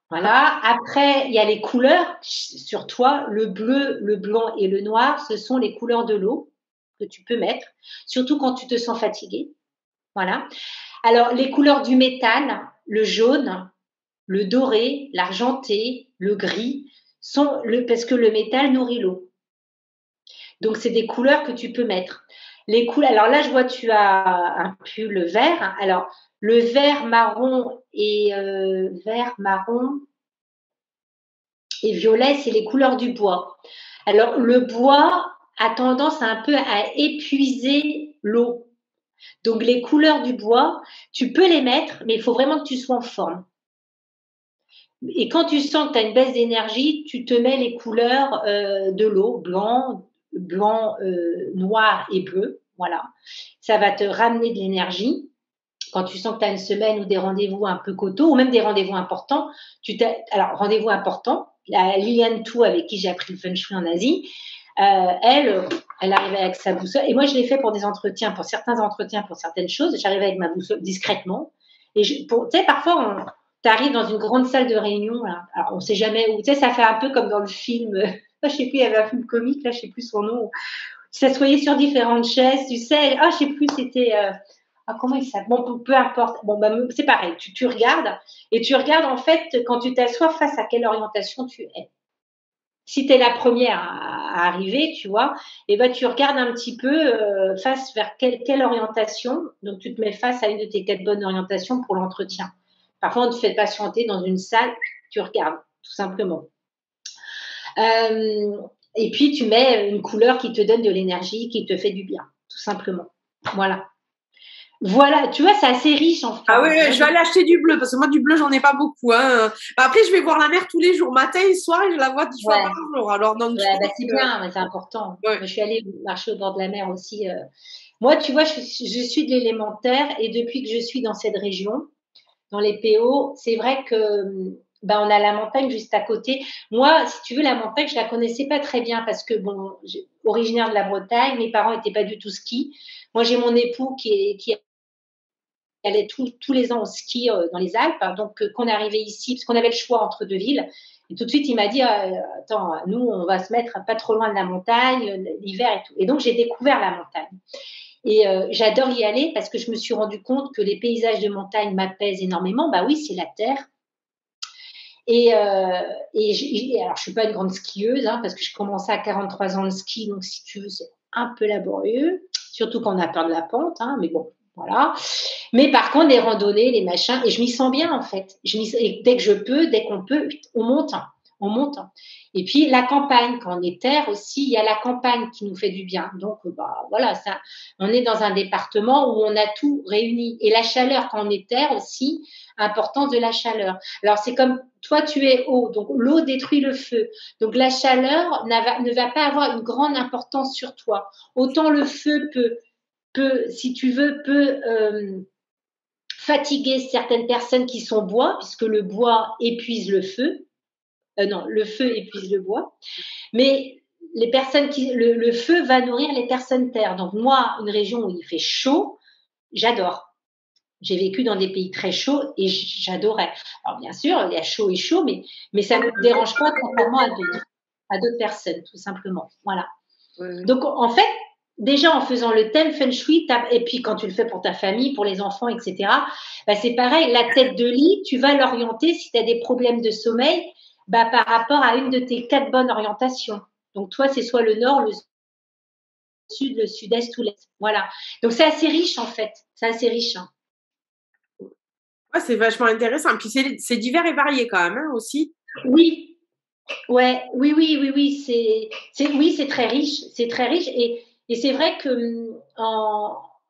Voilà. Après, il y a les couleurs sur toi. Le bleu, le blanc et le noir, ce sont les couleurs de l'eau que tu peux mettre, surtout quand tu te sens fatigué. Voilà. Alors, les couleurs du métal, le jaune, le doré, l'argenté, le gris, parce que le métal nourrit l'eau. Donc, c'est des couleurs que tu peux mettre. Les couleurs. Alors là, je vois tu as un pull vert. Alors, le vert, marron et violet, c'est les couleurs du bois. Alors, le bois a tendance un peu à épuiser l'eau. Donc, les couleurs du bois, tu peux les mettre, mais il faut vraiment que tu sois en forme. Et quand tu sens que tu as une baisse d'énergie, tu te mets les couleurs de l'eau, blanc, noir et bleu. Voilà. Ça va te ramener de l'énergie. Quand tu sens que tu as une semaine ou des rendez-vous un peu cotaux, ou même des rendez-vous importants, alors rendez-vous important, la Liliane Tou, avec qui j'ai appris le feng shui en Asie, elle arrivait avec sa boussole. Et moi, je l'ai fait pour des entretiens, pour certains entretiens, pour certaines choses. J'arrivais avec ma boussole discrètement. Et tu sais, parfois, tu arrives dans une grande salle de réunion, là. Alors, on ne sait jamais où. Tu sais, ça fait un peu comme dans le film. Je ne sais plus, il y avait un film comique, là, je ne sais plus son nom. Tu s'assoyais sur différentes chaises, tu sais. Je ne sais plus, c'était. Comment il s'appelle? Bon, peu importe. Bon, c'est pareil. Tu regardes et tu regardes en fait quand tu t'assois face à quelle orientation tu es. Si tu es la première à arriver, tu vois, et ben tu regardes un petit peu face vers quelle orientation. Donc tu te mets face à une de tes 4 bonnes orientations pour l'entretien. Parfois on te fait patienter dans une salle, tu regardes tout simplement. Et puis tu mets une couleur qui te donne de l'énergie, qui te fait du bien, tout simplement. Voilà. Voilà, tu vois, c'est assez riche en fait. Ah oui, je vais aller acheter du bleu parce que moi, du bleu, j'en ai pas beaucoup. Hein. Après, je vais voir la mer tous les jours, matin et soir, et je la vois 10 fois par jour. Alors, donc, c'est bien, mais c'est important. Ouais. Je suis allée marcher au bord de la mer aussi. Moi, tu vois, je suis de l'élémentaire et depuis que je suis dans cette région, dans les PO, c'est vrai que on a la montagne juste à côté. Moi, si tu veux, la montagne, je la connaissais pas très bien parce que, originaire de la Bretagne, mes parents étaient pas du tout ski. Moi, j'ai mon époux qui allait tous les ans au ski dans les Alpes. Donc, quand on est arrivé ici, parce qu'on avait le choix entre 2 villes, et tout de suite, il m'a dit attends, nous, on va se mettre pas trop loin de la montagne, l'hiver et tout. Et donc, j'ai découvert la montagne. Et j'adore y aller parce que je me suis rendu compte que les paysages de montagne m'apaisent énormément. Bah oui, c'est la terre. Et alors, je suis pas une grande skieuse parce que je commençais à 43 ans le ski, donc si tu veux, c'est un peu laborieux, surtout quand on a peur de la pente. Mais bon, voilà. Mais par contre, les randonnées, les machins, et je m'y sens bien en fait. Et dès que je peux, dès qu'on peut, on monte. On monte. Et puis la campagne, quand on est terre aussi, il y a la campagne qui nous fait du bien. Donc voilà, ça, on est dans un département où on a tout réuni. Et la chaleur, quand on est terre aussi, importance de la chaleur. Alors c'est comme toi, tu es eau, donc l'eau détruit le feu. Donc la chaleur ne va pas avoir une grande importance sur toi. Autant le feu peut, si tu veux, fatiguer certaines personnes qui sont bois, puisque le bois épuise le feu. Non, le feu épuise le bois. Mais les personnes le feu va nourrir les personnes terre. Donc moi, une région où il fait chaud, j'adore. J'ai vécu dans des pays très chauds et j'adorais. Alors bien sûr, il y a chaud et chaud, mais ça ne me dérange pas contrairement à d'autres personnes, tout simplement. Voilà. Donc en fait, déjà en faisant le thème feng shui, et puis quand tu le fais pour ta famille, pour les enfants, etc., c'est pareil, la tête de lit, tu vas l'orienter si tu as des problèmes de sommeil, par rapport à une de tes 4 bonnes orientations. Donc toi, c'est soit le nord, le sud, le sud-est ou l'est. Voilà. Donc c'est assez riche en fait. C'est assez riche. Ouais, c'est vachement intéressant. Puis c'est divers et varié quand même aussi. Oui. Ouais, oui. C'est très riche. C'est très riche. Et c'est vrai que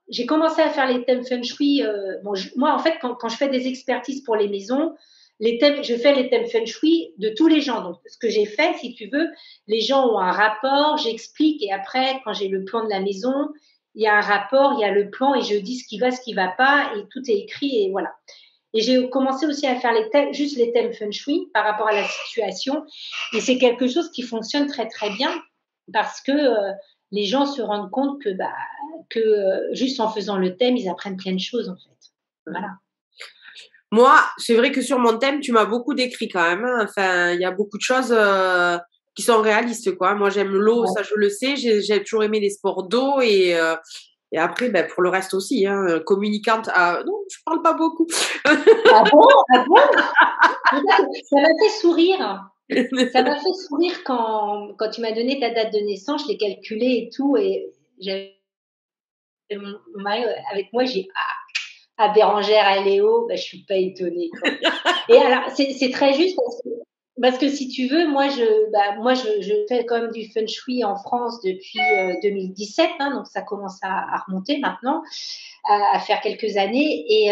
j'ai commencé à faire les thèmes feng shui. Moi, en fait, quand je fais des expertises pour les maisons, je fais les thèmes feng shui de tous les gens. Donc, ce que j'ai fait, si tu veux, les gens ont un rapport, j'explique, et après, quand j'ai le plan de la maison, il y a un rapport, il y a le plan, et je dis ce qui va pas, et tout est écrit, et voilà. Et j'ai commencé aussi à faire juste les thèmes feng shui par rapport à la situation, et c'est quelque chose qui fonctionne très très bien parce que les gens se rendent compte que juste en faisant le thème, ils apprennent plein de choses en fait. Voilà. Moi, c'est vrai que sur mon thème, tu m'as beaucoup décrit quand même, hein. Enfin, il y a beaucoup de choses qui sont réalistes, quoi. Moi, j'aime l'eau, Ouais. ça je le sais. J'ai toujours aimé les sports d'eau et après, ben, pour le reste aussi, hein, communicante. Non, je parle pas beaucoup. Ah bon? Ah bon? Ça m'a fait sourire. Ça m'a fait sourire quand tu m'as donné ta date de naissance, je l'ai calculé et tout, et j'avais mon mari avec moi, j'ai Bérangère, à Léo, bah, je suis pas étonnée, quoi. Et alors, c'est très juste parce que si tu veux, moi, je fais quand même du feng shui en France depuis 2017, hein, donc ça commence à remonter maintenant, à faire quelques années. Et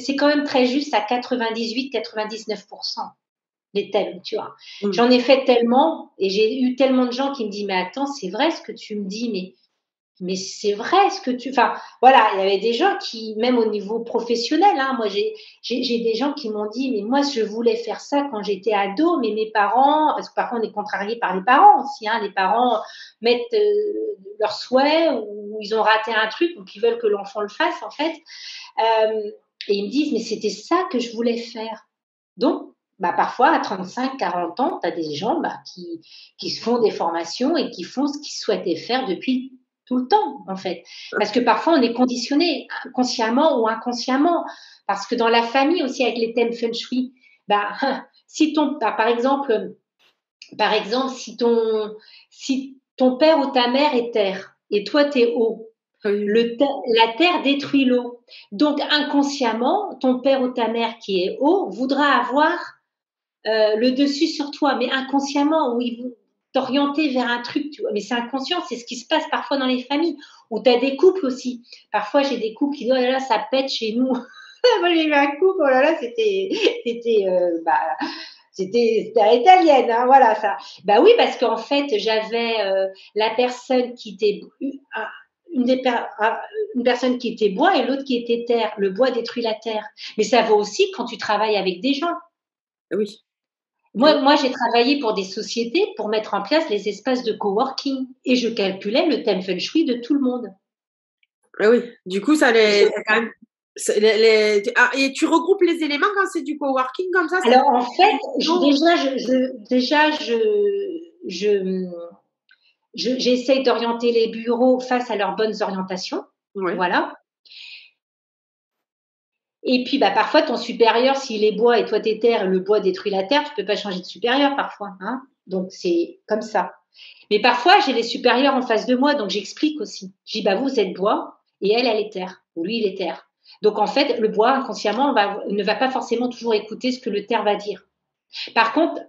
c'est quand même très juste à 98-99% les thèmes, tu vois. Mm. J'en ai fait tellement et j'ai eu tellement de gens qui me disent, mais attends, c'est vrai ce que tu me dis, mais c'est vrai ce que tu. Enfin, voilà, il y avait des gens qui, même au niveau professionnel, hein, moi j'ai des gens qui m'ont dit, mais moi je voulais faire ça quand j'étais ado, mais mes parents, parce que parfois on est contrarié par les parents aussi, hein, les parents mettent leurs souhaits ou ils ont raté un truc, donc ils veulent que l'enfant le fasse en fait. Et ils me disent, mais c'était ça que je voulais faire. Donc, bah, parfois, à 35, 40 ans, tu as des gens qui se font des formations et qui font ce qu'ils souhaitaient faire depuis tout le temps, en fait. Parce que parfois, on est conditionné, consciemment ou inconsciemment. Parce que dans la famille aussi, avec les thèmes feng shui, bah, si par exemple, si ton père ou ta mère est terre et toi, tu es eau, Oui. la terre détruit l'eau. Donc, inconsciemment, ton père ou ta mère qui est eau voudra avoir le dessus sur toi, mais inconsciemment, où ils vont t'orienter vers un truc, tu vois. Mais c'est inconscient, c'est ce qui se passe parfois dans les familles, où tu as des couples aussi. Parfois, j'ai des couples qui disent, oh là là, ça pète chez nous. Moi, j'ai eu un couple, oh là là, c'était à l'italienne, hein, voilà ça. Bah oui, parce qu'en fait, j'avais la personne qui était une personne qui était bois et l'autre qui était terre. Le bois détruit la terre. Mais ça vaut aussi quand tu travailles avec des gens. Oui. Moi, j'ai travaillé pour des sociétés pour mettre en place les espaces de coworking et je calculais le thème feng shui de tout le monde. Ah oui. Du coup, ça quand même. Et tu regroupes les éléments quand c'est du coworking comme ça? Alors en fait, Non. j'essaye d'orienter les bureaux face à leurs bonnes orientations. Ouais. Voilà. Et puis, bah, parfois, ton supérieur, s'il est bois et toi t'es terre, le bois détruit la terre, tu peux pas changer de supérieur parfois, hein. Donc c'est comme ça. Mais parfois, j'ai les supérieurs en face de moi, donc j'explique aussi. Je dis, bah, vous êtes bois et elle est terre, ou lui, il est terre. Donc en fait, le bois, inconsciemment, ne va pas forcément toujours écouter ce que le terre va dire. Par contre,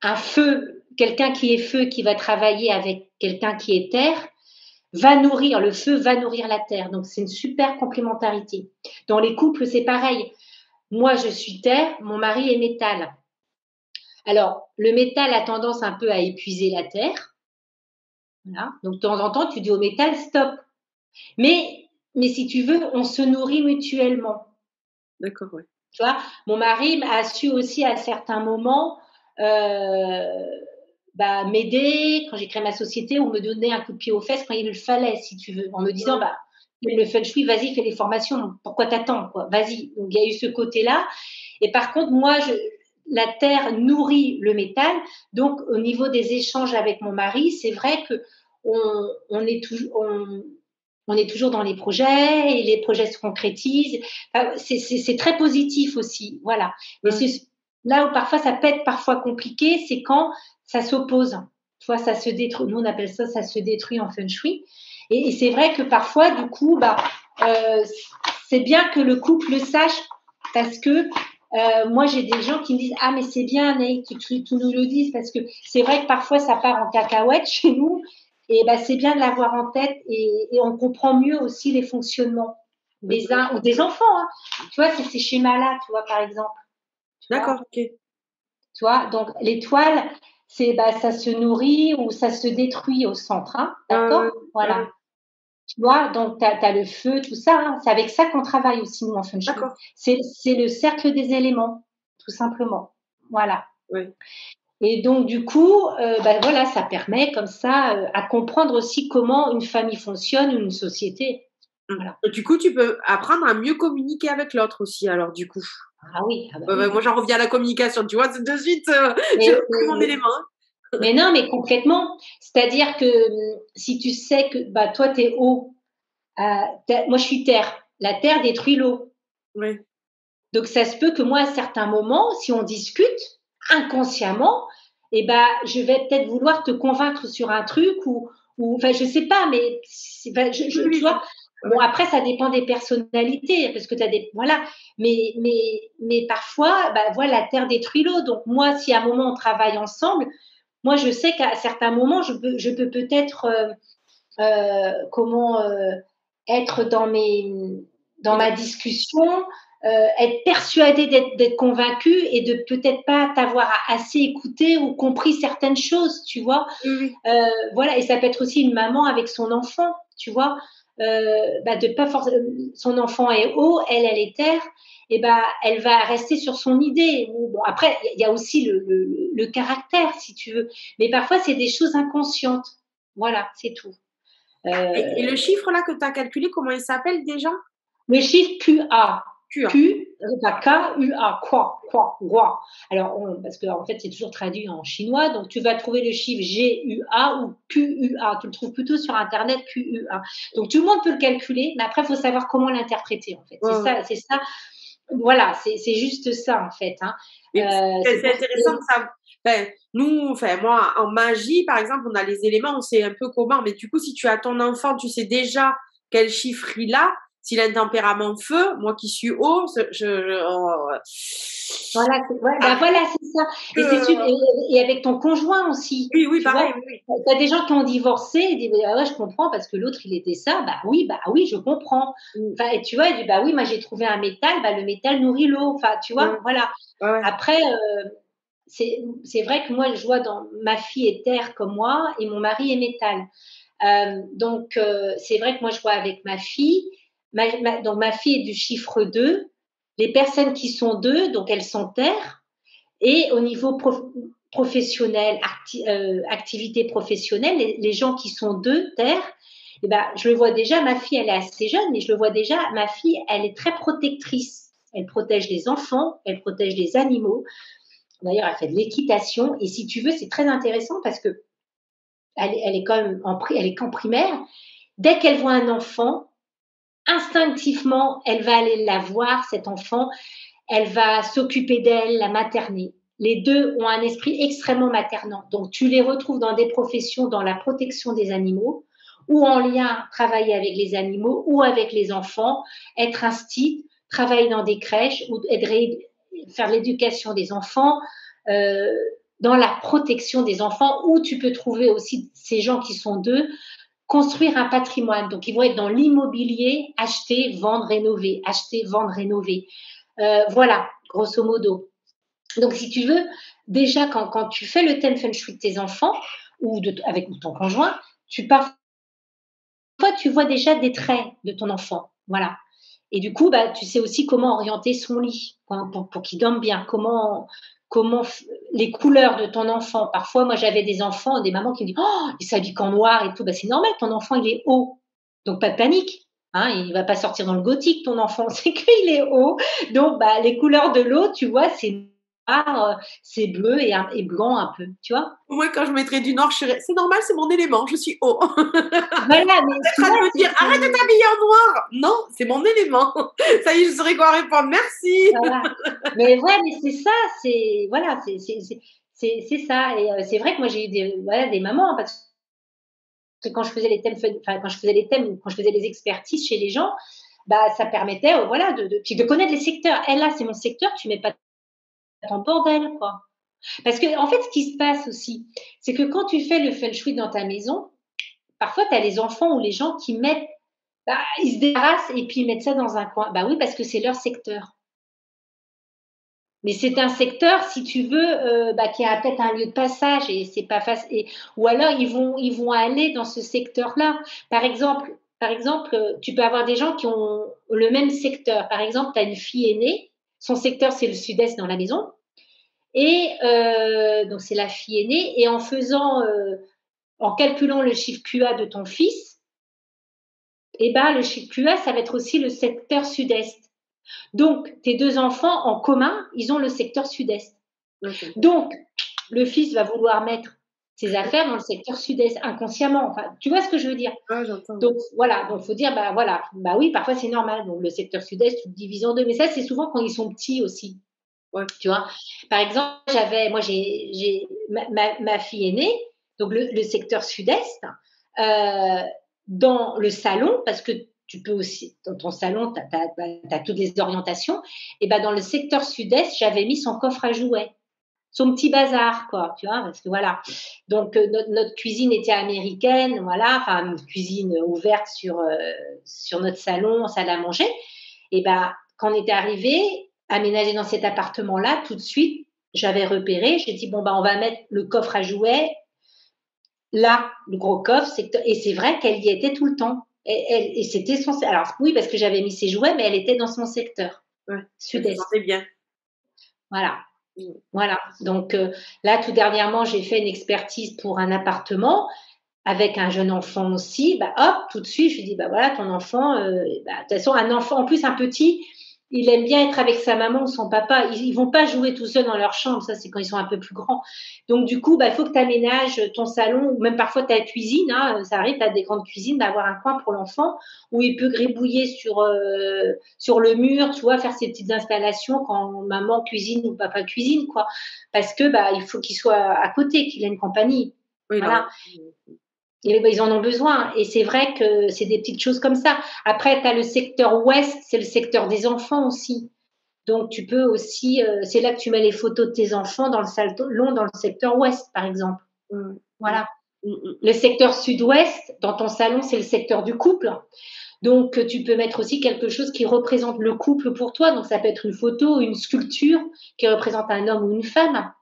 un feu, quelqu'un qui est feu, qui va travailler avec quelqu'un qui est terre, le feu va nourrir la terre. Donc c'est une super complémentarité. Dans les couples, c'est pareil. Moi, je suis terre, mon mari est métal. Alors, le métal a tendance un peu à épuiser la terre. Voilà. Donc, de temps en temps, tu dis au métal, stop. Mais si tu veux, on se nourrit mutuellement. D'accord, ouais. Tu vois, mon mari a su aussi à certains moments m'aider quand j'ai créé ma société ou me donner un coup de pied aux fesses quand il le fallait, si tu veux, en me disant, bah, le feng shui, vas-y, fais les formations, pourquoi t'attends, quoi, vas-y. Donc, il y a eu ce côté-là. Et par contre, moi, la terre nourrit le métal. Donc, au niveau des échanges avec mon mari, c'est vrai que on est toujours dans les projets et les projets se concrétisent. Enfin, c'est très positif aussi, voilà. Mais c'est là où parfois ça peut être parfois compliqué, c'est quand ça s'oppose. Tu vois, ça se détruit. Nous, on appelle ça se détruit en feng shui. Et c'est vrai que parfois, du coup, c'est bien que le couple le sache parce que moi, j'ai des gens qui me disent, ah, mais c'est bien, Anaïs, tu nous le dises, parce que c'est vrai que parfois ça part en cacahuète chez nous. Et ben, c'est bien de l'avoir en tête et on comprend mieux aussi les fonctionnements des uns ou des enfants. Hein. Tu vois, c'est ces schémas-là, tu vois, par exemple. D'accord, ok. Tu vois, donc l'étoile, ça se nourrit ou ça se détruit au centre. Hein, d'accord. Voilà. Tu vois, donc tu as le feu, tout ça. Hein, c'est avec ça qu'on travaille aussi, nous, en feng shui. C'est le cercle des éléments, tout simplement. Voilà. Oui. Et donc, du coup, voilà, ça permet comme ça à comprendre aussi comment une famille fonctionne ou une société. Voilà. Et du coup, tu peux apprendre à mieux communiquer avec l'autre aussi, alors du coup. Ah oui, ah bah oui. Moi, j'en reviens à la communication, tu vois, de suite, Mais, j'ai repris mon élément. mais non, mais complètement. C'est-à-dire que si tu sais que bah, toi, tu es eau, moi, je suis terre. La terre détruit l'eau. Oui. Donc, ça se peut que moi, à certains moments, si on discute inconsciemment, eh ben, je vais peut-être vouloir te convaincre sur un truc ou enfin, je sais pas, mais tu Oui, vois. Bon, ouais. après, ça dépend des personnalités, parce que tu as des, voilà. Mais parfois, bah, voilà, la terre détruit l'eau. Donc, moi, si à un moment on travaille ensemble, moi, je sais qu'à certains moments, je peux peut-être, comment, être dans ma discussion, être persuadée d'être convaincue et de peut-être pas t'avoir assez écouté ou compris certaines choses, tu vois. Oui, oui. Voilà, et ça peut être aussi une maman avec son enfant, tu vois. Bah, de pas forcément, son enfant est haut, elle est terre, et bah, elle va rester sur son idée. Bon, après, il y a aussi le caractère, si tu veux. Mais parfois, c'est des choses inconscientes. Voilà, c'est tout. Et le chiffre là que tu as calculé, comment il s'appelle déjà? Le chiffre QA. QA. K-U-A, quoi. Alors, parce que en fait, c'est toujours traduit en chinois, donc tu vas trouver le chiffre G-U-A ou Q-U-A. Tu le trouves plutôt sur Internet, Q-U-A. Donc, tout le monde peut le calculer, mais après, il faut savoir comment l'interpréter, en fait. Ouais, ouais. C'est ça. Voilà, c'est juste ça, en fait. Hein. Et C'est c'est pour intéressant de savoir. Enfin, nous, enfin, moi, en magie, par exemple, on a les éléments, on sait un peu comment, mais du coup, si tu as ton enfant, tu sais déjà quel chiffre il a. S'il a un tempérament feu, moi qui suis eau, Voilà, ouais, bah voilà, c'est ça. Et, et avec ton conjoint aussi, oui, oui, tu vois. pareil, oui, oui. Tu as des gens qui ont divorcé et disent ah ouais, je comprends parce que l'autre il était ça. Bah oui, je comprends. Mm. Enfin, et tu vois, il dit bah oui, moi j'ai trouvé un métal, bah le métal nourrit l'eau. Enfin, tu Ouais, vois, voilà. ouais, ouais. Après, c'est vrai que moi je vois dans ma fille est terre comme moi et mon mari est métal. Donc c'est vrai que moi je vois avec ma fille, donc ma fille est du chiffre 2. Les personnes qui sont 2, donc elles sont terre. Et au niveau professionnel, activité professionnelle, les gens qui sont deux terres, eh ben, je le vois déjà, ma fille, elle est assez jeune, mais je le vois déjà, ma fille, elle est très protectrice. Elle protège les enfants, elle protège les animaux. D'ailleurs, elle fait de l'équitation. Et si tu veux, c'est très intéressant parce que elle est quand même elle est qu'en primaire. Dès qu'elle voit un enfant, instinctivement, elle va aller la voir, cet enfant, elle va s'occuper d'elle, la materner. Les deux ont un esprit extrêmement maternant. Donc, tu les retrouves dans des professions dans la protection des animaux ou en lien travailler avec les animaux ou avec les enfants, être instit, travailler dans des crèches ou faire l'éducation des enfants, euh, dans la protection des enfants, où tu peux trouver aussi ces gens qui sont deux, construire un patrimoine. Donc, ils vont être dans l'immobilier, acheter, vendre, rénover, acheter, vendre, rénover. Voilà, grosso modo. Donc, si tu veux, déjà, quand tu fais le thème feng shui de tes enfants ou avec ton conjoint, parfois, tu vois déjà des traits de ton enfant. Voilà. Et du coup, bah, tu sais aussi comment orienter son lit pour qu'il dorme bien. Comment les couleurs de ton enfant. Parfois, moi, j'avais des enfants, des mamans qui me disent oh, il s'habille en noir et tout. Bah, c'est normal, ton enfant, il est haut. Donc, pas de panique. Hein, il ne va pas sortir dans le gothique, ton enfant. C'est qu'il est haut. Donc, bah, les couleurs de l'eau, tu vois, c'est noir, c'est bleu et blanc un peu. Tu vois. Moi, quand je mettrais du noir, je serais, c'est normal, c'est mon élément, je suis haut. Voilà, mais En tu train vois, de me dire, arrête de t'habiller en noir. Non, c'est mon élément. Ça y est, je saurais quoi répondre. Merci. voilà. Mais ouais, mais c'est ça, c'est voilà, c'est ça. Et c'est vrai que moi j'ai eu des mamans hein, parce que quand je faisais les thèmes, enfin quand je faisais les thèmes, quand je faisais les expertises chez les gens, bah ça permettait, voilà, puis de connaître les secteurs. Elle là, c'est mon secteur, tu mets pas ton bordel, quoi. Parce que en fait, ce qui se passe aussi, c'est que quand tu fais le feng shui dans ta maison, parfois tu as les enfants ou les gens qui mettent, bah, ils se débarrassent et puis ils mettent ça dans un coin. Bah oui, parce que c'est leur secteur. Mais c'est un secteur, si tu veux, bah, qui a peut-être un lieu de passage et c'est pas facile. Ou alors ils vont aller dans ce secteur-là. Par exemple, tu peux avoir des gens qui ont le même secteur. Par exemple, tu as une fille aînée, son secteur c'est le sud-est dans la maison, et donc c'est la fille aînée. Et en calculant le chiffre QA de ton fils, et ben le QS, ça va être aussi le secteur sud-est. Donc, tes 2 enfants en commun, ils ont le secteur sud-est. Okay. Donc, le fils va vouloir mettre ses affaires dans le secteur sud-est inconsciemment. Enfin, tu vois ce que je veux dire? Ah, j'entends. Donc voilà, donc faut dire bah voilà, bah oui, parfois c'est normal. Donc le secteur sud-est, tu le divises en deux. Mais ça, c'est souvent quand ils sont petits aussi. Ouais. Tu vois? Par exemple, moi j'ai ma fille aînée, donc le secteur sud-est, dans le salon, parce que tu peux aussi, dans ton salon, tu as toutes les orientations, et ben dans le secteur sud-est, j'avais mis son coffre à jouets, son petit bazar, quoi, tu vois, parce que voilà. Donc, notre cuisine était américaine, voilà, enfin, une cuisine ouverte sur notre salon, salle à manger. Et ben, quand on était arrivé, aménagé dans cet appartement-là, tout de suite, j'avais repéré, j'ai dit, bon, ben, on va mettre le coffre à jouets là, le gros coffre, et c'est vrai qu'elle y était tout le temps. Et c'était son. Alors, oui, parce que j'avais mis ses jouets, mais elle était dans son secteur Ouais. sud-est. Ça bien. Voilà. Voilà. Donc là, tout dernièrement, j'ai fait une expertise pour un appartement avec un jeune enfant aussi. Bah, hop, tout de suite, je lui dis, bah voilà, ton enfant, bah, de toute façon, un enfant, en plus un petit, il aime bien être avec sa maman ou son papa. Ils vont pas jouer tout seuls dans leur chambre, ça c'est quand ils sont un peu plus grands. Donc du coup, bah, il faut que tu aménages ton salon ou même parfois ta cuisine. Hein, ça arrive, tu as des grandes cuisines, d'avoir un coin pour l'enfant où il peut gribouiller sur le mur, tu vois, faire ses petites installations quand maman cuisine ou papa cuisine, quoi. Parce que bah, il faut qu'il soit à côté, qu'il ait une compagnie. Oui, voilà. Et ben, ils en ont besoin. Et c'est vrai que c'est des petites choses comme ça. Après, tu as le secteur ouest, c'est le secteur des enfants aussi. Donc, tu peux aussi, c'est là que tu mets les photos de tes enfants dans le salon, dans le secteur ouest, par exemple. Voilà. Le secteur sud-ouest, dans ton salon, c'est le secteur du couple. Donc, tu peux mettre aussi quelque chose qui représente le couple pour toi. Donc, ça peut être une photo, une sculpture qui représente un homme ou une femme,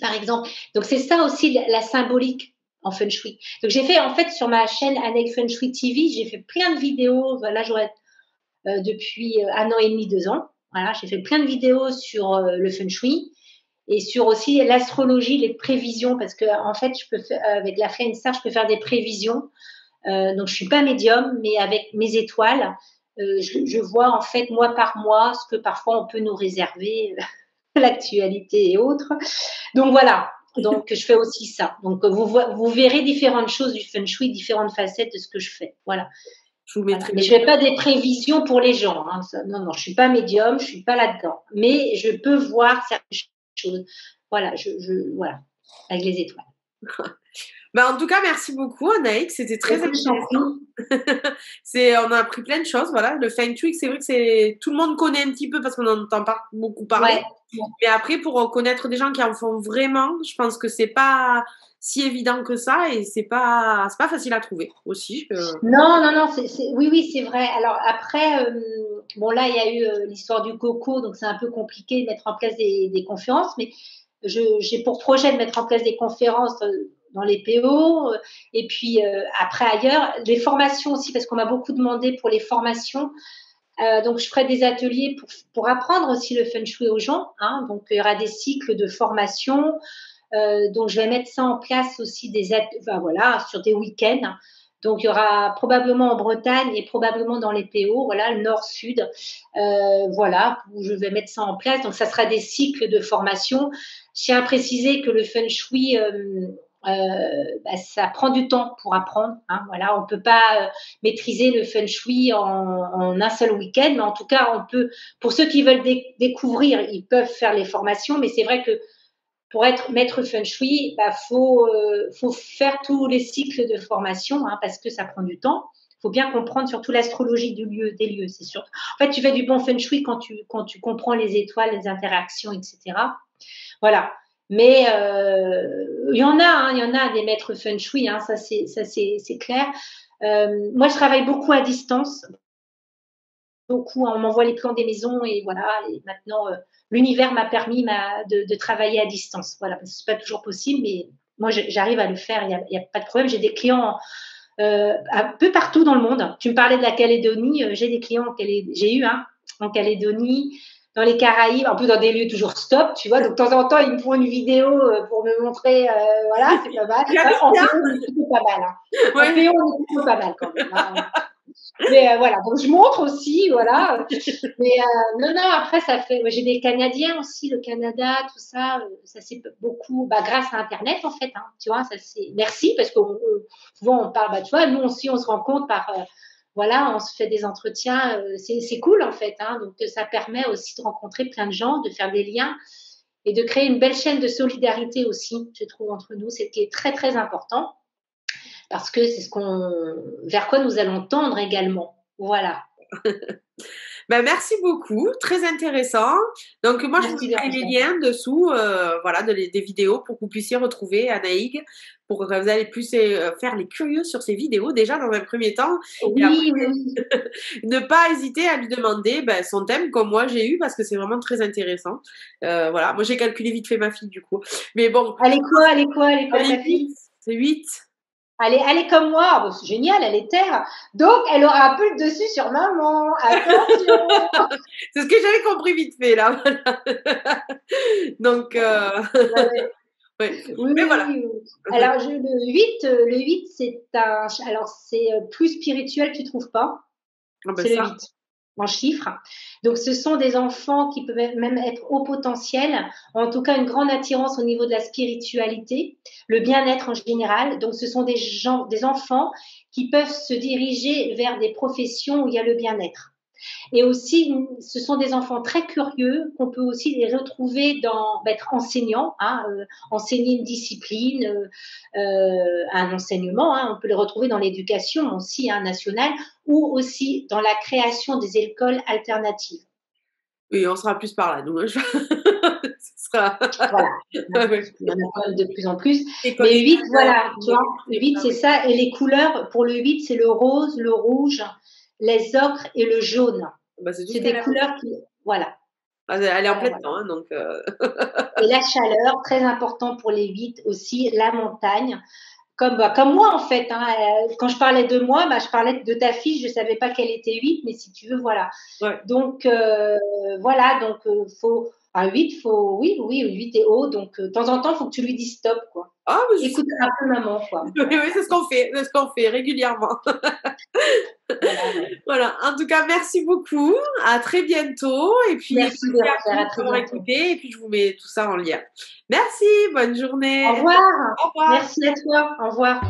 par exemple. Donc, c'est ça aussi la symbolique en Feng Shui. Donc, j'ai fait, en fait, sur ma chaîne Annette Feng Shui TV, j'ai fait plein de vidéos. Là, j'aurais depuis 1 an et demi, 2 ans. Voilà, j'ai fait plein de vidéos sur le Feng Shui et sur aussi l'astrologie, les prévisions, parce que en fait, je peux faire, avec la Fenster, je peux faire des prévisions. Donc, je suis pas médium, mais avec mes étoiles, je vois en fait mois par mois ce que parfois on peut nous réserver, l'actualité et autres. Donc voilà. Donc, je fais aussi ça. Donc, vous verrez différentes choses du Feng Shui, différentes facettes de ce que je fais. Voilà. Je vous mettrai. Voilà. Mais je ne fais pas des prévisions pour les gens. Hein. Non, non, je ne suis pas médium, je ne suis pas là-dedans. Mais je peux voir certaines choses. Voilà, voilà, avec les étoiles. Bah, en tout cas, merci beaucoup, Anaïk. C'était très intéressant. On a appris plein de choses. Voilà, le Feng Shui, c'est vrai que tout le monde connaît un petit peu parce qu'on en entend pas beaucoup parler. Ouais. Mais après, pour connaître des gens qui en font vraiment, je pense que c'est pas si évident que ça et c'est pas facile à trouver aussi. Non, oui, c'est vrai. Alors après, bon là, il y a eu l'histoire du coco, donc c'est un peu compliqué de mettre en place des conférences, mais j'ai pour projet de mettre en place des conférences dans les PO, et puis après ailleurs, les formations aussi, parce qu'on m'a beaucoup demandé pour les formations. Donc, je ferai des ateliers pour apprendre aussi le Feng Shui aux gens. Hein. Donc, il y aura des cycles de formation. Donc, je vais mettre ça en place aussi sur des week-ends. Donc, il y aura probablement en Bretagne et probablement dans les PO, voilà, le nord-sud, voilà, où je vais mettre ça en place. Donc, ça sera des cycles de formation. Je tiens à préciser que le Feng Shui, ça prend du temps pour apprendre. Hein, voilà, on peut pas maîtriser le Feng Shui en un seul week-end, mais en tout cas, on peut. Pour ceux qui veulent découvrir, ils peuvent faire les formations, mais c'est vrai que pour être maître Feng Shui, faut faire tous les cycles de formation, hein, parce que ça prend du temps. Il faut bien comprendre surtout l'astrologie des lieux, c'est sûr. En fait, tu fais du bon Feng Shui quand tu comprends les étoiles, les interactions, etc. Voilà. Mais il y en a des maîtres Feng Shui, hein, ça c'est clair. Moi, je travaille beaucoup à distance. Beaucoup, on m'envoie les plans des maisons et voilà. Et maintenant, l'univers m'a permis de travailler à distance. Voilà, c'est pas toujours possible, mais moi, j'arrive à le faire. Il y a pas de problème. J'ai des clients un peu partout dans le monde. Tu me parlais de la Calédonie. J'ai des clients j'ai eu en Calédonie, dans les Caraïbes, un peu dans des lieux toujours stop, tu vois. Donc, de temps en temps, ils me font une vidéo pour me montrer, voilà, c'est pas mal. En PO, on est plutôt pas mal. Hein. En PO, on est plutôt pas mal quand même. Hein. Mais voilà, donc je montre aussi, voilà. Mais non, après, ça fait. J'ai des Canadiens aussi, le Canada, tout ça. Ça c'est beaucoup, grâce à Internet, en fait. Hein, tu vois, ça c'est. Merci, parce que souvent on parle, tu vois, nous aussi, on se rend compte voilà, on se fait des entretiens. C'est cool, en fait. Hein, donc, ça permet aussi de rencontrer plein de gens, de faire des liens et de créer une belle chaîne de solidarité aussi, je trouve, entre nous. C'est ce qui est très, très important. Parce que c'est vers quoi nous allons tendre également. Voilà. Merci beaucoup, très intéressant. Donc moi, je vous Merci de mettrai les liens dessous, voilà, des vidéos pour que vous puissiez retrouver Anaïg, pour que vous allez plus faire les curieux sur ses vidéos déjà dans un premier temps. Et après, Oui. ne pas hésiter à lui demander son thème comme moi j'ai eu parce que c'est vraiment très intéressant. Voilà, moi j'ai calculé vite fait ma fille du coup. Mais bon. Elle est quoi ta fille? C'est 8. Elle est comme moi, c'est génial, elle est terre. Donc, elle aura un peu le dessus sur maman. Attention. C'est ce que j'avais compris vite fait là. Donc, ouais. Oui, Mais voilà. oui. Alors, le 8 c'est plus spirituel, tu trouves pas? C'est le Ça. 8 en chiffres. Donc, ce sont des enfants qui peuvent même être haut potentiel, en tout cas une grande attirance au niveau de la spiritualité, le bien-être en général. Donc, ce sont des enfants qui peuvent se diriger vers des professions où il y a le bien-être. Et aussi, ce sont des enfants très curieux qu'on peut aussi les retrouver être enseignants, hein, enseigner une discipline, un enseignement. Hein, on peut les retrouver dans l'éducation aussi nationale ou aussi dans la création des écoles alternatives. Oui, on sera plus par là, nous. Ce sera. Voilà. Ouais. Il y en a quand même de plus en plus. École Mais des 8, couleurs, voilà, tu vois, le 8, c'est ça. Et les couleurs, pour le 8, c'est le rose, le rouge, les ocres et le jaune. c'est tout ce C'est qu'elle des aime. couleurs qui. Voilà. Elle est en Voilà, plein voilà. temps, hein, donc. Et la chaleur, très important pour les 8 aussi, la montagne. Comme moi, en fait. Hein, quand je parlais de moi, je parlais de ta fille, je ne savais pas qu'elle était 8, mais si tu veux, voilà. Ouais. Donc, voilà, donc, un 8, oui, 8 est haut, donc, de temps en temps, il faut que tu lui dises stop, quoi. Ah, Écoute un peu maman, quoi. oui, c'est ce qu'on fait régulièrement. Voilà, ouais. Voilà. En tout cas, merci beaucoup. À très bientôt. Et puis, Merci Bérangère, à très d'avoir bientôt. écouté. Et puis, je vous mets tout ça en lien. Merci. Bonne journée. Au revoir. Au revoir. Merci à toi. Au revoir.